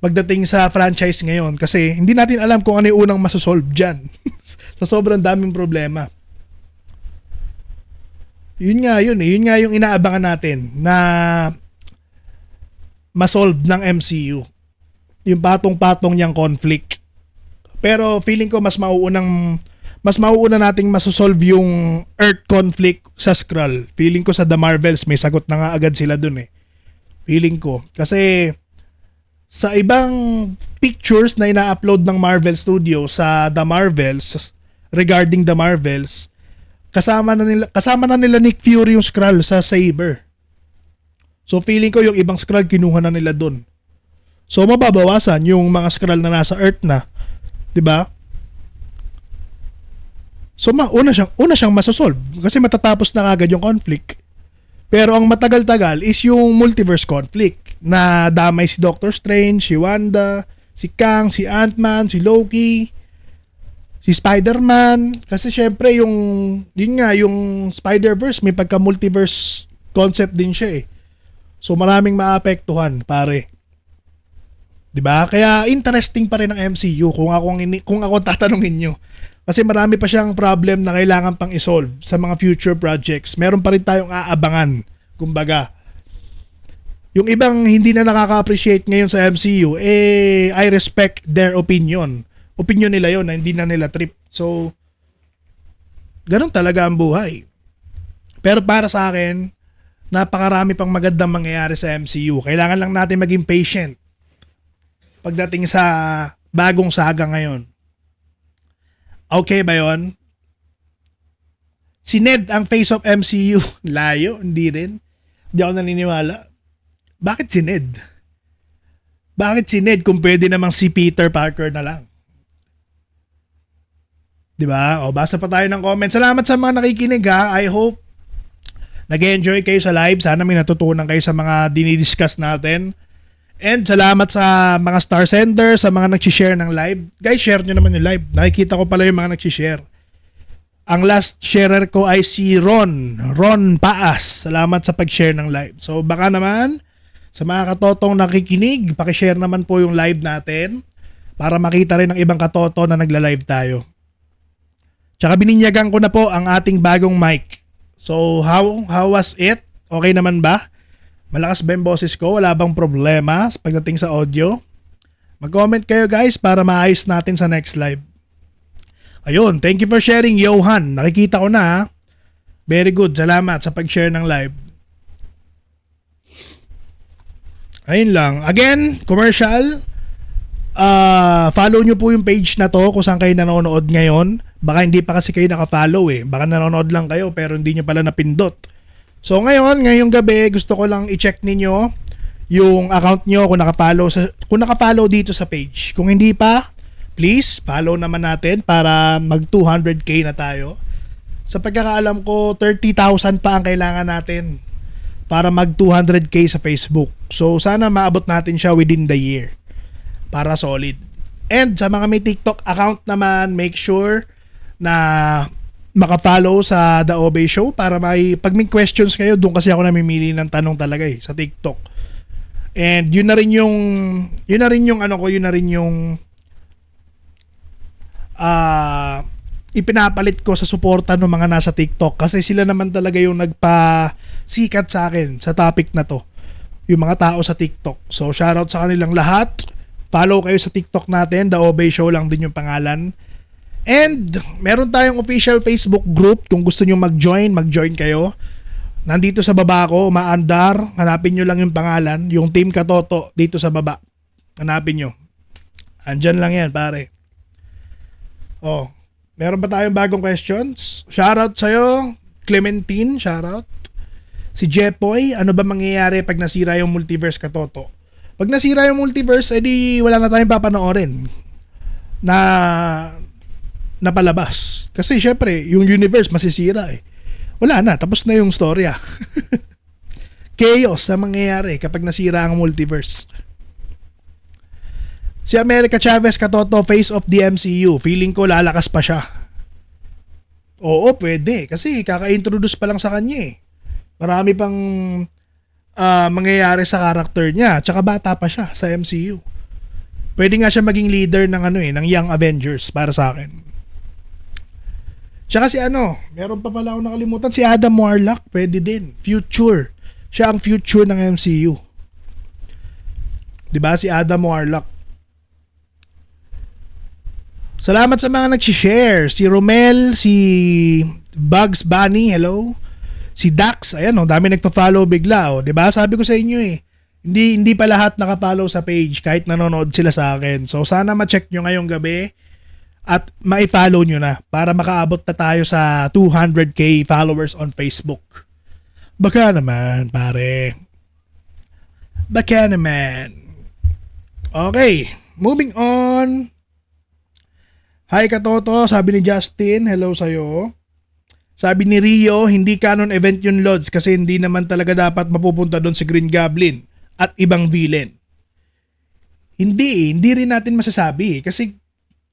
pagdating sa franchise ngayon kasi hindi natin alam kung ano yung unang masosolve dyan sa sobrang daming problema. Yun nga yung inaabangan natin na masolve ng MCU. Yung patong-patong niyang conflict. Pero feeling ko mas mauuna nating masosolve yung Earth conflict sa Skrull. Feeling ko sa The Marvels may sagot na nga agad sila dun eh. Feeling ko. Kasi sa ibang pictures na ina-upload ng Marvel Studios sa The Marvels regarding The Marvels, kasama na nila Nick Fury yung Skrull sa Saber. So feeling ko yung ibang Skrull kinuha na nila dun. So mababawasan yung mga Skrull na nasa Earth na, 'di ba? So una siyang masosolve kasi matatapos na agad yung conflict. Pero ang matagal-tagal is yung multiverse conflict na damay si Doctor Strange, si Wanda, si Kang, si Ant-Man, si Loki, si Spider-Man. Kasi syempre yung Spider-Verse may pagka-multiverse concept din siya eh. So maraming maapektuhan pare. 'Di ba? Kaya interesting pa rin ang MCU kung ako tatanungin niyo. Kasi marami pa siyang problem na kailangan pang isolve sa mga future projects. Meron pa rin tayong aabangan. Kumbaga, yung ibang hindi na nakaka-appreciate ngayon sa MCU, I respect their opinion. Opinion nila yon na hindi na nila trip. So, ganun talaga ang buhay. Pero para sa akin, napakarami pang magandang mangyayari sa MCU. Kailangan lang natin maging patient pagdating sa bagong saga ngayon. Okay ba yun? Si Ned ang face of MCU. Layo, hindi rin. Hindi ako naniniwala. Bakit si Ned? Bakit si Ned kung pwede namang si Peter Parker na lang? Diba? O, basa pa tayo ng comment. Salamat sa mga nakikinig ha. I hope nag-enjoy kayo sa live. Sana may natutunan kayo sa mga dinidiscuss natin. And salamat sa mga star sender, sa mga nag-share ng live. Guys, share nyo naman yung live. Nakikita ko pala yung mga nag-share. Ang last sharer ko ay si Ron Paas. Salamat sa pag-share ng live. So baka naman, sa mga katotong nakikinig, pakishare naman po yung live natin para makita rin ng ibang katoto na nagla-live tayo. Tsaka bininyagan ko na po ang ating bagong mic. So how was it? Okay naman ba? Malakas ba yung boses ko? Wala bang problema pagdating sa audio? Mag-comment kayo guys para maayos natin sa next live. Ayun, thank you for sharing, Johan. Nakikita ko na ha. Very good, salamat sa pag-share ng live. Ayun lang. Again, commercial. Follow nyo po yung page na to kung saan kayo nanonood ngayon. Baka hindi pa kasi kayo naka-follow eh. Baka nanonood lang kayo pero hindi nyo pala napindot. So ngayong gabi, gusto ko lang i-check ninyo yung account nyo kung nakapollow dito sa page. Kung hindi pa, please follow naman natin para mag 200k na tayo. Sa pagkakaalam ko, 30,000 pa ang kailangan natin para mag 200k sa Facebook. So sana maabot natin siya within the year para solid. And sa mga may TikTok account naman, make sure na maka-follow sa The Obey Show para pag may questions kayo, doon kasi ako namimili ng tanong talaga sa TikTok. And yun na rin yung ipinapalit ko sa suporta ng mga nasa TikTok kasi sila naman talaga yung nagpa-sikat sa akin sa topic na to. Yung mga tao sa TikTok. So shoutout sa kanilang lahat. Follow kayo sa TikTok natin, The Obey Show lang din yung pangalan. And meron tayong official Facebook group. Kung gusto nyo mag-join kayo. Nandito sa baba ko, maandar. Hanapin nyo lang yung pangalan. Yung Team Katoto dito sa baba. Hanapin nyo. Andyan lang yan, pare. Oh, meron pa tayong bagong questions? Shoutout sa'yo, Clementine. Shoutout. Si Jepoy, ano ba mangyayari pag nasira yung multiverse, Katoto? Pag nasira yung multiverse, edi wala na tayong papanoorin na palabas. Kasi syempre, yung universe masisira eh. Wala na, tapos na yung storya. Chaos na mangyayari kapag nasira ang multiverse. Si America Chavez, Katoto, face of the MCU. Feeling ko lalakas pa siya. Oo, pwede. Kasi kaka-introduce pa lang sa kanya eh. Marami pang mangyayari sa karakter niya. Tsaka bata pa siya sa MCU. Pwede nga siya maging leader ng Young Avengers para sa akin. Tsaka meron pa pala ako nakalimutan, si Adam Warlock, pwede din. Future. Siya ang future ng MCU. Diba si Adam Warlock? Salamat sa mga nag-share. Si Romel, si Bugs Bunny, hello. Si Dax, ayan dami nagpa-follow bigla. Diba? Sabi ko sa inyo hindi pa lahat naka-follow sa page kahit nanonood sila sa akin. So sana ma-check nyo ngayong gabi. At ma-follow nyo na para makaabot na tayo sa 200k followers on Facebook. Baka naman, pare. Baka naman. Okay, moving on. Hi Katoto, sabi ni Justin, hello sa'yo. Sabi ni Rio, hindi canon event yung Lods kasi hindi naman talaga dapat mapupunta doon si Green Goblin at ibang villain. Hindi rin natin masasabi kasi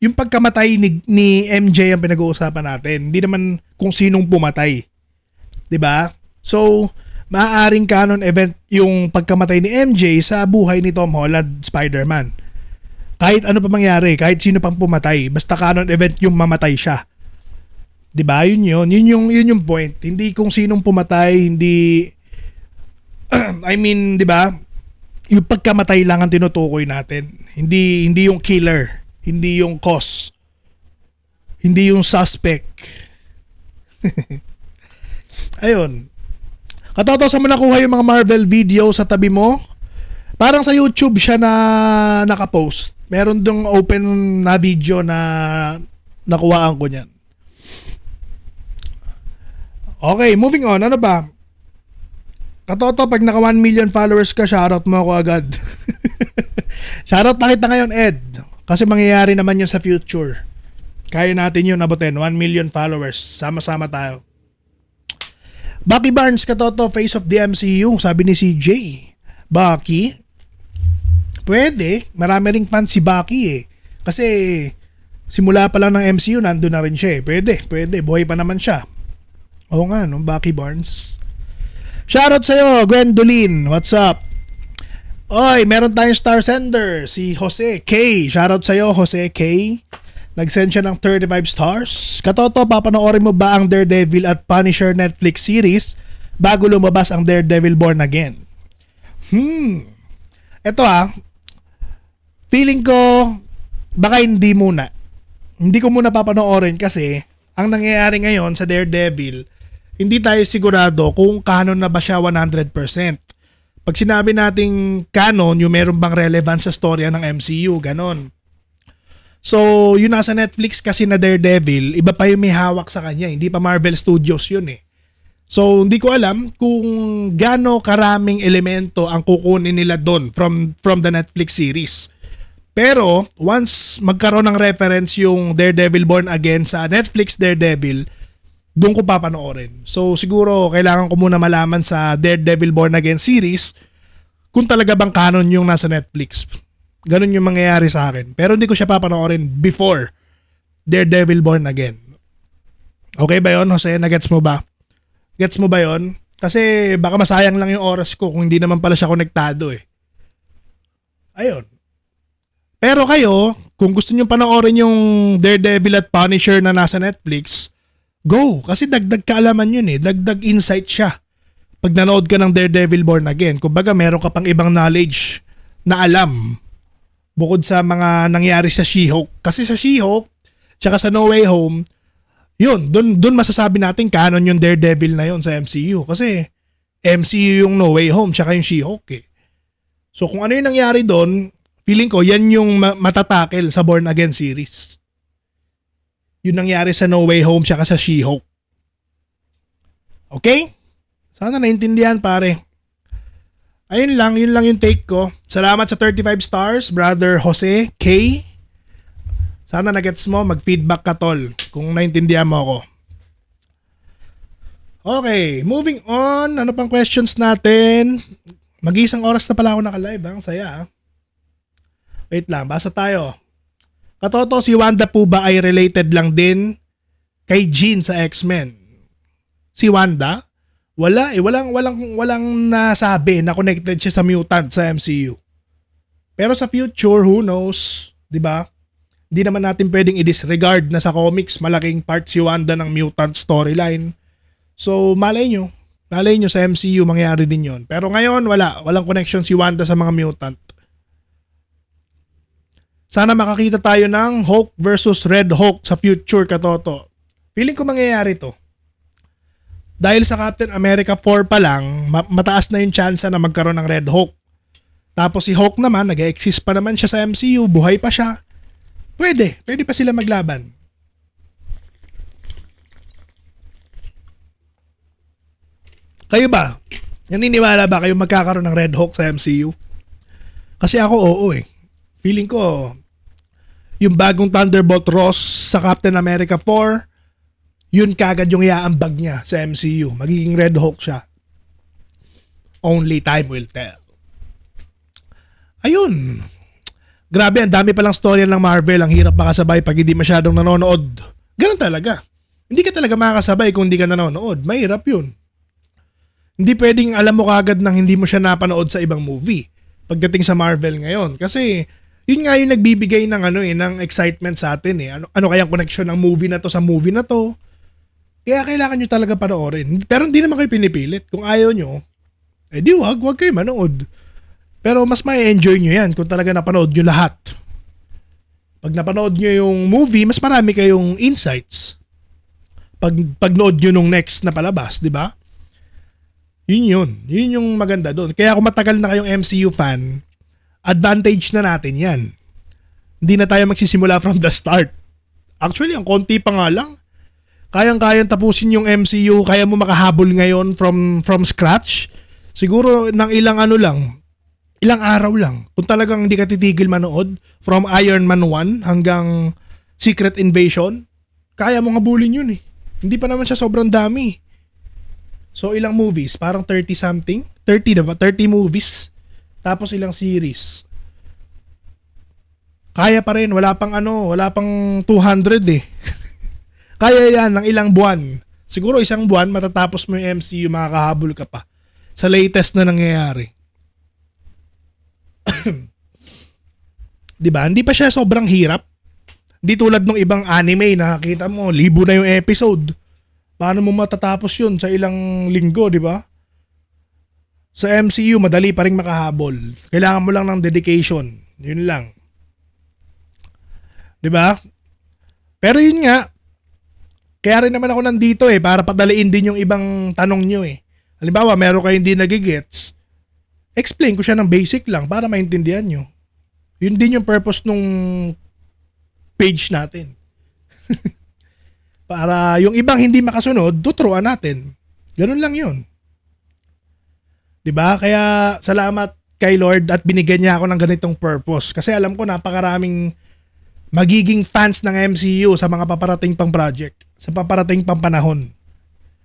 yung pagkamatay ni MJ ang pinag-uusapan natin. Hindi naman kung sinong pumatay. 'Di ba? So, maaaring canon event yung pagkamatay ni MJ sa buhay ni Tom Holland, Spider-Man. Kahit ano pa mangyari, kahit sino pang pumatay, basta canon event yung mamatay siya. 'Di ba? Yun yung point. Hindi kung sinong pumatay, hindi I mean, 'di ba? Yung pagkamatay lang ang tinutukoy natin. Hindi yung killer. Hindi yung cause. Hindi yung suspect. Ayun. Katoto, sa mo nakuha yung mga Marvel video sa tabi mo? Parang sa YouTube siya na nakapost. Meron dong open na video na nakuhaan ko niyan. Okay, moving on. Ano ba? Katoto, pag naka 1 million followers ka, shoutout mo ako agad. Shoutout na kita ngayon, Ed. Kasi mangyayari naman yun sa future. Kaya natin yun abutin. 1 million followers. Sama-sama tayo. Bucky Barnes, Katoto, face of the MCU. Sabi ni CJ. Bucky? Pwede. Marami ring fans si Bucky eh. Kasi simula pa lang ng MCU, nandun na rin siya eh. Pwede. Buhay pa naman siya. Oo nga, Bucky Barnes. Shoutout sa'yo, Gwendolyn. What's up? Oy, meron tayong star sender, si Jose K. Shoutout sa'yo, Jose K. Nag-send siya ng 35 stars. Katoto, papanoorin mo ba ang Daredevil at Punisher Netflix series bago lumabas ang Daredevil Born Again? Ito feeling ko baka hindi muna. Hindi ko muna papanoorin kasi ang nangyayari ngayon sa Daredevil, hindi tayo sigurado kung canon na ba siya 100%. Pag sinabi nating canon, yung meron bang relevance sa storya ng MCU, ganon. So, yun nasa Netflix kasi na Daredevil, iba pa yung may hawak sa kanya. Hindi pa Marvel Studios yun eh. So, hindi ko alam kung gaano karaming elemento ang kukunin nila doon from the Netflix series. Pero, once magkaroon ng reference yung Daredevil Born Again sa Netflix Daredevil, doon ko papanoorin. So, siguro kailangan ko muna malaman sa Daredevil Born Again series kung talaga bang canon yung nasa Netflix. Ganun yung mangyayari sa akin. Pero hindi ko siya papanoorin before Daredevil Born Again. Okay ba yun, Jose? Nagets mo ba? Gets mo ba yun? Kasi baka masayang lang yung oras ko kung hindi naman pala siya konektado eh. Ayun. Pero kayo, kung gusto nyo panoorin yung Daredevil at Punisher na nasa Netflix, go! Kasi dagdag kaalaman yun eh. Dagdag insight siya. Pag nanood ka ng Daredevil Born Again, kumbaga meron ka pang ibang knowledge na alam bukod sa mga nangyari sa She-Hulk. Kasi sa She-Hulk, tsaka sa No Way Home, yun, dun masasabi natin canon yung Daredevil na yun sa MCU. Kasi MCU yung No Way Home, tsaka yung She-Hulk eh. So kung ano yung nangyari dun, feeling ko yan yung matatakel sa Born Again series. Yun nangyari sa No Way Home, tsaka sa She-Hulk. Okay? Sana naintindihan pare. Ayun lang, yun lang yung take ko. Salamat sa 35 stars, Brother Jose K. Sana nagets mo, mag-feedback ka tol kung naintindihan mo ako. Okay, moving on. Ano pang questions natin? Mag-iisang oras na pala ako naka-live. Ang saya. Wait lang, basa tayo. Katoto, si Wanda po ba ay related lang din kay Jean sa X-Men? Si Wanda? Wala eh, walang nasabi na connected siya sa mutant sa MCU. Pero sa future, who knows, 'di ba? Hindi naman natin pwedeng i-disregard na sa comics malaking part si Wanda ng mutant storyline. So, malay nyo sa MCU mangyari din 'yon. Pero ngayon walang connection si Wanda sa mga mutant. Sana makakita tayo ng Hulk versus Red Hulk sa future, Katoto. Feeling ko mangyayari 'to. Dahil sa Captain America 4 pa lang, mataas na yung chance na magkaroon ng Red Hulk. Tapos si Hulk naman, nag-exist pa naman siya sa MCU, buhay pa siya. Pwede pa sila maglaban. Kayo ba? Naniniwala ba kayo magkakaroon ng Red Hulk sa MCU? Kasi ako oo eh. Feeling ko, yung bagong Thunderbolt Ross sa Captain America 4, yun kagad yung iaambag niya sa MCU. Magiging Red Hulk siya. Only time will tell. Ayun. Grabe, ang dami palang storya ng Marvel. Ang hirap makasabay pag hindi masyadong nanonood. Ganun talaga. Hindi ka talaga makakasabay kung hindi ka nanonood. Mahirap yun. Hindi pwedeng alam mo kagad nang hindi mo siya napanood sa ibang movie pagdating sa Marvel ngayon. Kasi yun nga yung nagbibigay ng ng excitement sa atin eh. Ano kayang connection ng movie na to sa movie na to? Kaya kailangan nyo talaga panoorin. Pero hindi naman kayo pinipilit. Kung ayaw nyo, di wag kayo manood. Pero mas ma-enjoy nyo yan kung talaga napanood nyo lahat. Pag napanood nyo yung movie, mas marami kayong insights. Pag-nood nyo nung next na palabas, di ba? Yun yung maganda doon. Kaya kung matagal na kayong MCU fan, advantage na natin yan. Hindi na tayo magsisimula from the start. Actually, ang konti pa nga lang. Kayang-kayang tapusin yung MCU, kaya mo makahabol ngayon from scratch. Siguro ng ilang araw lang. Kung talagang hindi ka titigil manood, from Iron Man 1 hanggang Secret Invasion, kaya mo habulin yun eh. Hindi pa naman siya sobrang dami. So ilang movies? Parang 30 something? 30 na ba? 30 movies. Tapos ilang series. Kaya pa rin, wala pang 200 eh. Kaya yan ng ilang buwan. Siguro isang buwan matatapos mo yung MCU, makakahabol ka pa sa latest na nangyayari. 'Di ba? Hindi pa siya sobrang hirap. Hindi tulad ng ibang anime na nakita mo, libo na yung episode. Paano mo matatapos yun sa ilang linggo, 'di ba? Sa MCU madali pa ring makahabol. Kailangan mo lang ng dedication. Yun lang. 'Di ba? Pero yun nga, kaya rin naman ako nandito para padaliin din yung ibang tanong nyo Halimbawa, meron kayong hindi nagigets, explain ko siya ng basic lang para maintindihan nyo. Yun din yung purpose nung page natin. Para yung ibang hindi makasunod, tuturuan natin. Ganun lang yun. Diba? Kaya salamat kay Lord at binigyan niya ako ng ganitong purpose. Kasi alam ko napakaraming magiging fans ng MCU sa mga paparating pang project. Sa paparating pang panahon.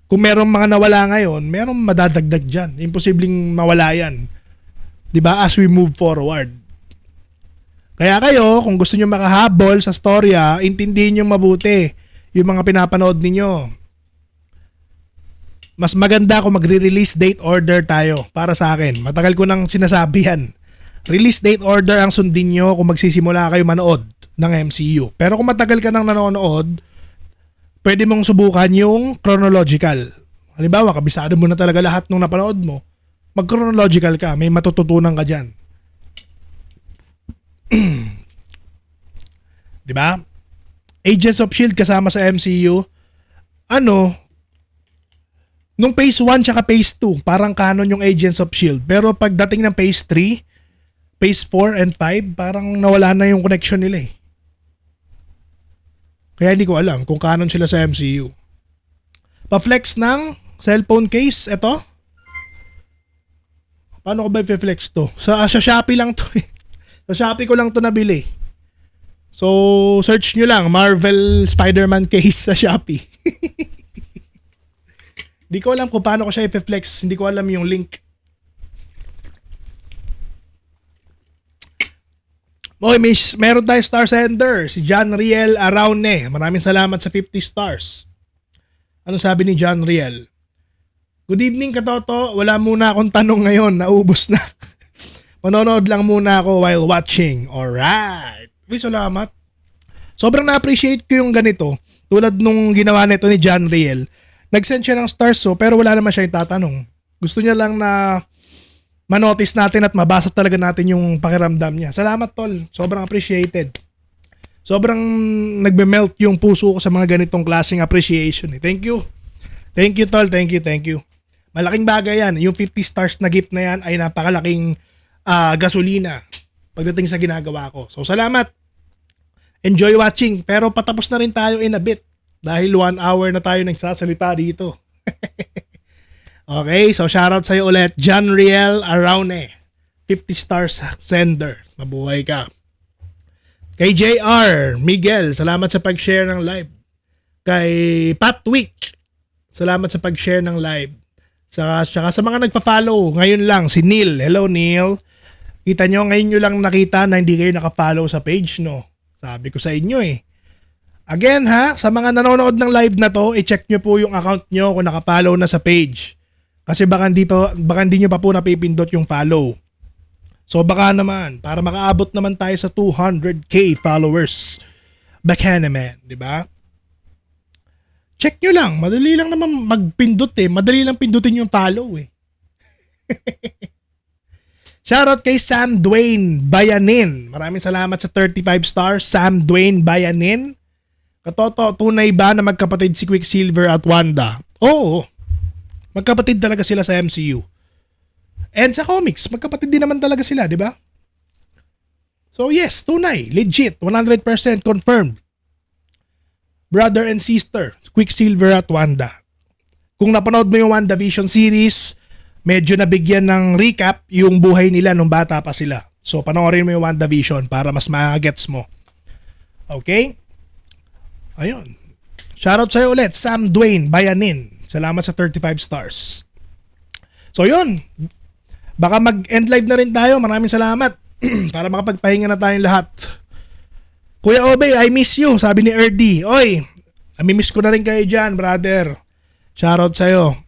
Kung merong mga nawala ngayon, merong madadagdag dyan. Imposibleng mawala yan. Diba? As we move forward. Kaya kayo, kung gusto nyo makahabol sa storya, intindihin nyo mabuti yung mga pinapanood ninyo. Mas maganda kung magre-release date order tayo para sa akin. Matagal ko nang sinasabi yan. Release date order ang sundin nyo kung magsisimula kayo manood ng MCU. Pero kung matagal ka nang nanonood, pwede mong subukan yung chronological. Halimbawa, kabisado mo na talaga lahat nung napanood mo. Mag-chronological ka, may matututunan ka dyan. Diba? Agents of S.H.I.E.L.D. kasama sa MCU. Nung phase 1 tsaka phase 2, parang canon yung Agents of S.H.I.E.L.D. Pero pagdating ng phase 3, phase 4 and 5, parang nawala na yung connection nila eh. Kaya hindi ko alam kung canon sila sa MCU. Pa-flex ng cellphone case, eto. Paano ko ba i-flex to? Sa Shopee lang to eh. Sa Shopee ko lang to nabili. So, search nyo lang, Marvel Spider-Man case sa Shopee. Hindi ko alam kung paano ko siya i-flex. Hindi ko alam yung link. Okay, meron tayo star sender. Si John Riel Araune. Maraming salamat sa 50 stars. Ano sabi ni John Riel? Good evening, Katoto. Wala muna akong tanong ngayon. Naubos na. Manonood lang muna ako while watching. Alright. Salamat. Sobrang na-appreciate ko yung ganito. Tulad nung ginawa nito ni John Riel. Nag-send siya ng stars pero wala naman siya itatanong. Gusto niya lang na manotice natin at mabasa talaga natin yung pakiramdam niya. Salamat, tol. Sobrang appreciated. Sobrang nagbe-melt yung puso ko sa mga ganitong klaseng appreciation. Thank you. Thank you, tol. Thank you. Malaking bagay yan. Yung 50 stars na gift na yan ay napakalaking gasolina pagdating sa ginagawa ko. So, salamat. Enjoy watching. Pero patapos na rin tayo in a bit. Dahil 1 hour na tayo nagsasalita dito. Okay, so shoutout sa'yo ulit. John Riel Araune. 50 stars sender. Mabuhay ka. Kay JR Miguel, salamat sa pag-share ng live. Kay Pat Wick, salamat sa pag-share ng live. Saka sa mga nagpa-follow, ngayon lang, si Neil. Hello, Neil. Kita nyo, ngayon nyo lang nakita na hindi kayo naka-follow sa page, no? Sabi ko sa inyo eh. Again ha, sa mga nanonood ng live na to, i-check nyo po yung account nyo kung naka-follow na sa page. Kasi baka hindi nyo pa po napipindot yung follow. So baka naman, para makaabot naman tayo sa 200k followers. Baka naman, di ba? Check nyo lang, madali lang naman magpindot eh. Madali lang pindutin yung follow eh. Shoutout kay Sam Dwayne Bayanin. Maraming salamat sa 35 stars, Sam Dwayne Bayanin. Katoto, tunay ba na magkapatid si Quicksilver at Wanda? Oo, magkapatid talaga sila sa MCU. And sa comics, magkapatid din naman talaga sila, di ba? So yes, tunay, legit, 100% confirmed. Brother and sister, Quicksilver at Wanda. Kung napanood mo yung WandaVision series, medyo nabigyan ng recap yung buhay nila nung bata pa sila. So panoorin mo yung WandaVision para mas ma-gets mo. Okay? Ayun. Shoutout sa'yo ulit, Sam Dwayne Bayanin. Salamat sa 35 stars. So yun. Baka mag-end live na rin tayo. Maraming salamat. Para makapagpahinga na tayong lahat. Kuya Obey, I miss you. Sabi ni Erdy. Oy, namimiss ko na rin kayo dyan, brother. Shoutout sa'yo.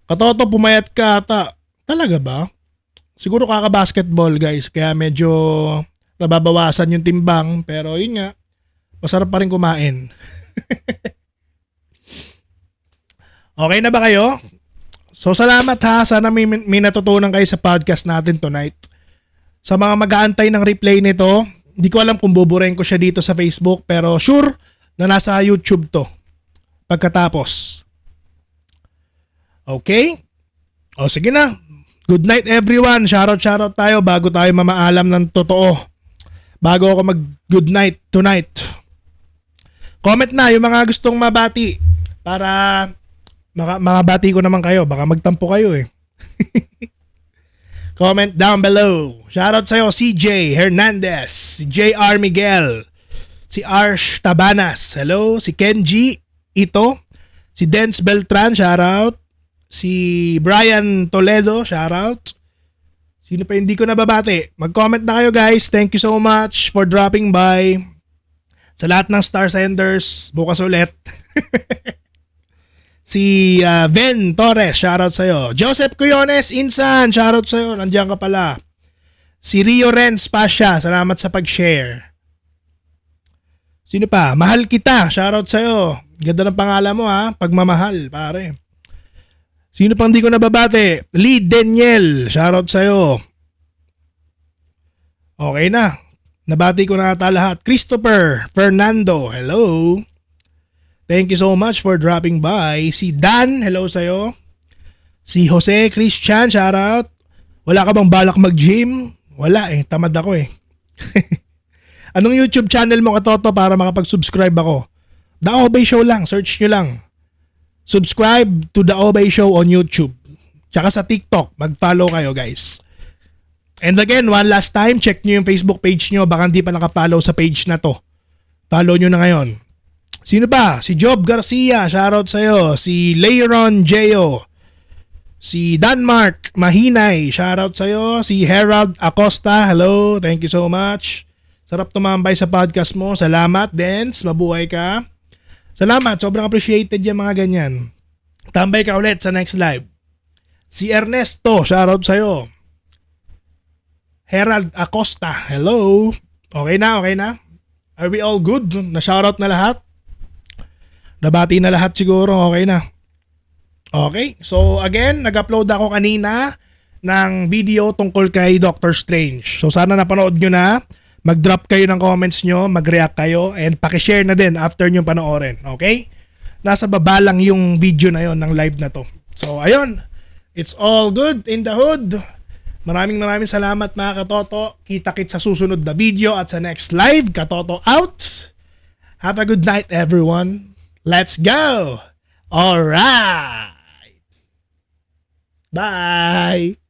Katoto, pumayat ka ata. Talaga ba? Siguro kaka-basketball, guys. Kaya medyo nababawasan yung timbang. Pero yun nga, masarap pa rin kumain. Okay na ba kayo? So salamat ha. Sana may natutunan kayo sa podcast natin tonight. Sa mga mag-aantay ng replay nito, hindi ko alam kung buburin ko siya dito sa Facebook. Pero sure na nasa YouTube to. Pagkatapos. Okay? O sige na. Good night everyone. Shoutout tayo bago tayo mamaalam ng totoo. bago ako mag good night tonight. Comment na yung mga gustong mabati para makabati ko naman kayo. Baka magtampo kayo eh. Comment down below. Shoutout sa'yo, CJ Hernandez, si JR Miguel, si Arsh Tabanas, hello, si Kenji Ito, si Dens Beltran, shoutout, si Brian Toledo, shoutout. Sino pa hindi ko nababati? Mag-comment na kayo guys. Thank you so much for dropping by. Sa lahat ng Star Senders, bukas ulit. Si Ven Torres, shoutout sa'yo. Joseph Cuyones, Insan, shoutout sa'yo. Nandiyan ka pala. Si Rio Renz Pasha, salamat sa pag-share. Sino pa? Mahal kita, shoutout sa'yo. Ganda ng pangalan mo ha, pagmamahal pare. Sino pang di ko nababate? Lee Daniel, shoutout sa'yo. Okay na. Nabati ko na ata lahat. Christopher Fernando, hello. Thank you so much for dropping by. Si Dan, hello sa'yo. Si Jose Christian, shoutout. Wala ka bang balak mag-gym? Wala eh, tamad ako eh. Anong YouTube channel mo Katoto para makapag-subscribe ako? The Obey Show lang, search nyo lang. Subscribe to The Obey Show on YouTube. Tsaka sa TikTok, mag-follow kayo guys. And again, one last time, check nyo yung Facebook page nyo. Baka hindi pa naka-follow sa page na to. Follow nyo na ngayon. Sino ba? Si Job Garcia, shoutout sa'yo. Si Leiron Jeo. Si Denmark Mahinay, shoutout sa'yo. Si Herald Acosta, hello. Thank you so much. Sarap tumambay sa podcast mo. Salamat, Dens. Mabuhay ka. Salamat, sobrang appreciated yung mga ganyan. Tambay ka ulit sa next live. Si Ernesto, shoutout sa'yo. Herald Acosta, hello. Okay na, okay na. Are we all good? Na-shoutout na lahat? Nabati na lahat siguro, okay na. Okay, so again, nag-upload ako kanina ng video tungkol kay Doctor Strange. So sana napanood nyo na. Mag-drop kayo ng comments nyo, mag-react kayo, and pakishare na din after nyo panoorin. Okay? Nasa baba lang yung video na yon ng live na to. So, ayun. It's all good in the hood. Maraming salamat mga Katoto. Kita-kits sa susunod na video at sa next live. Katoto out. Have a good night everyone. Let's go. Alright. Bye.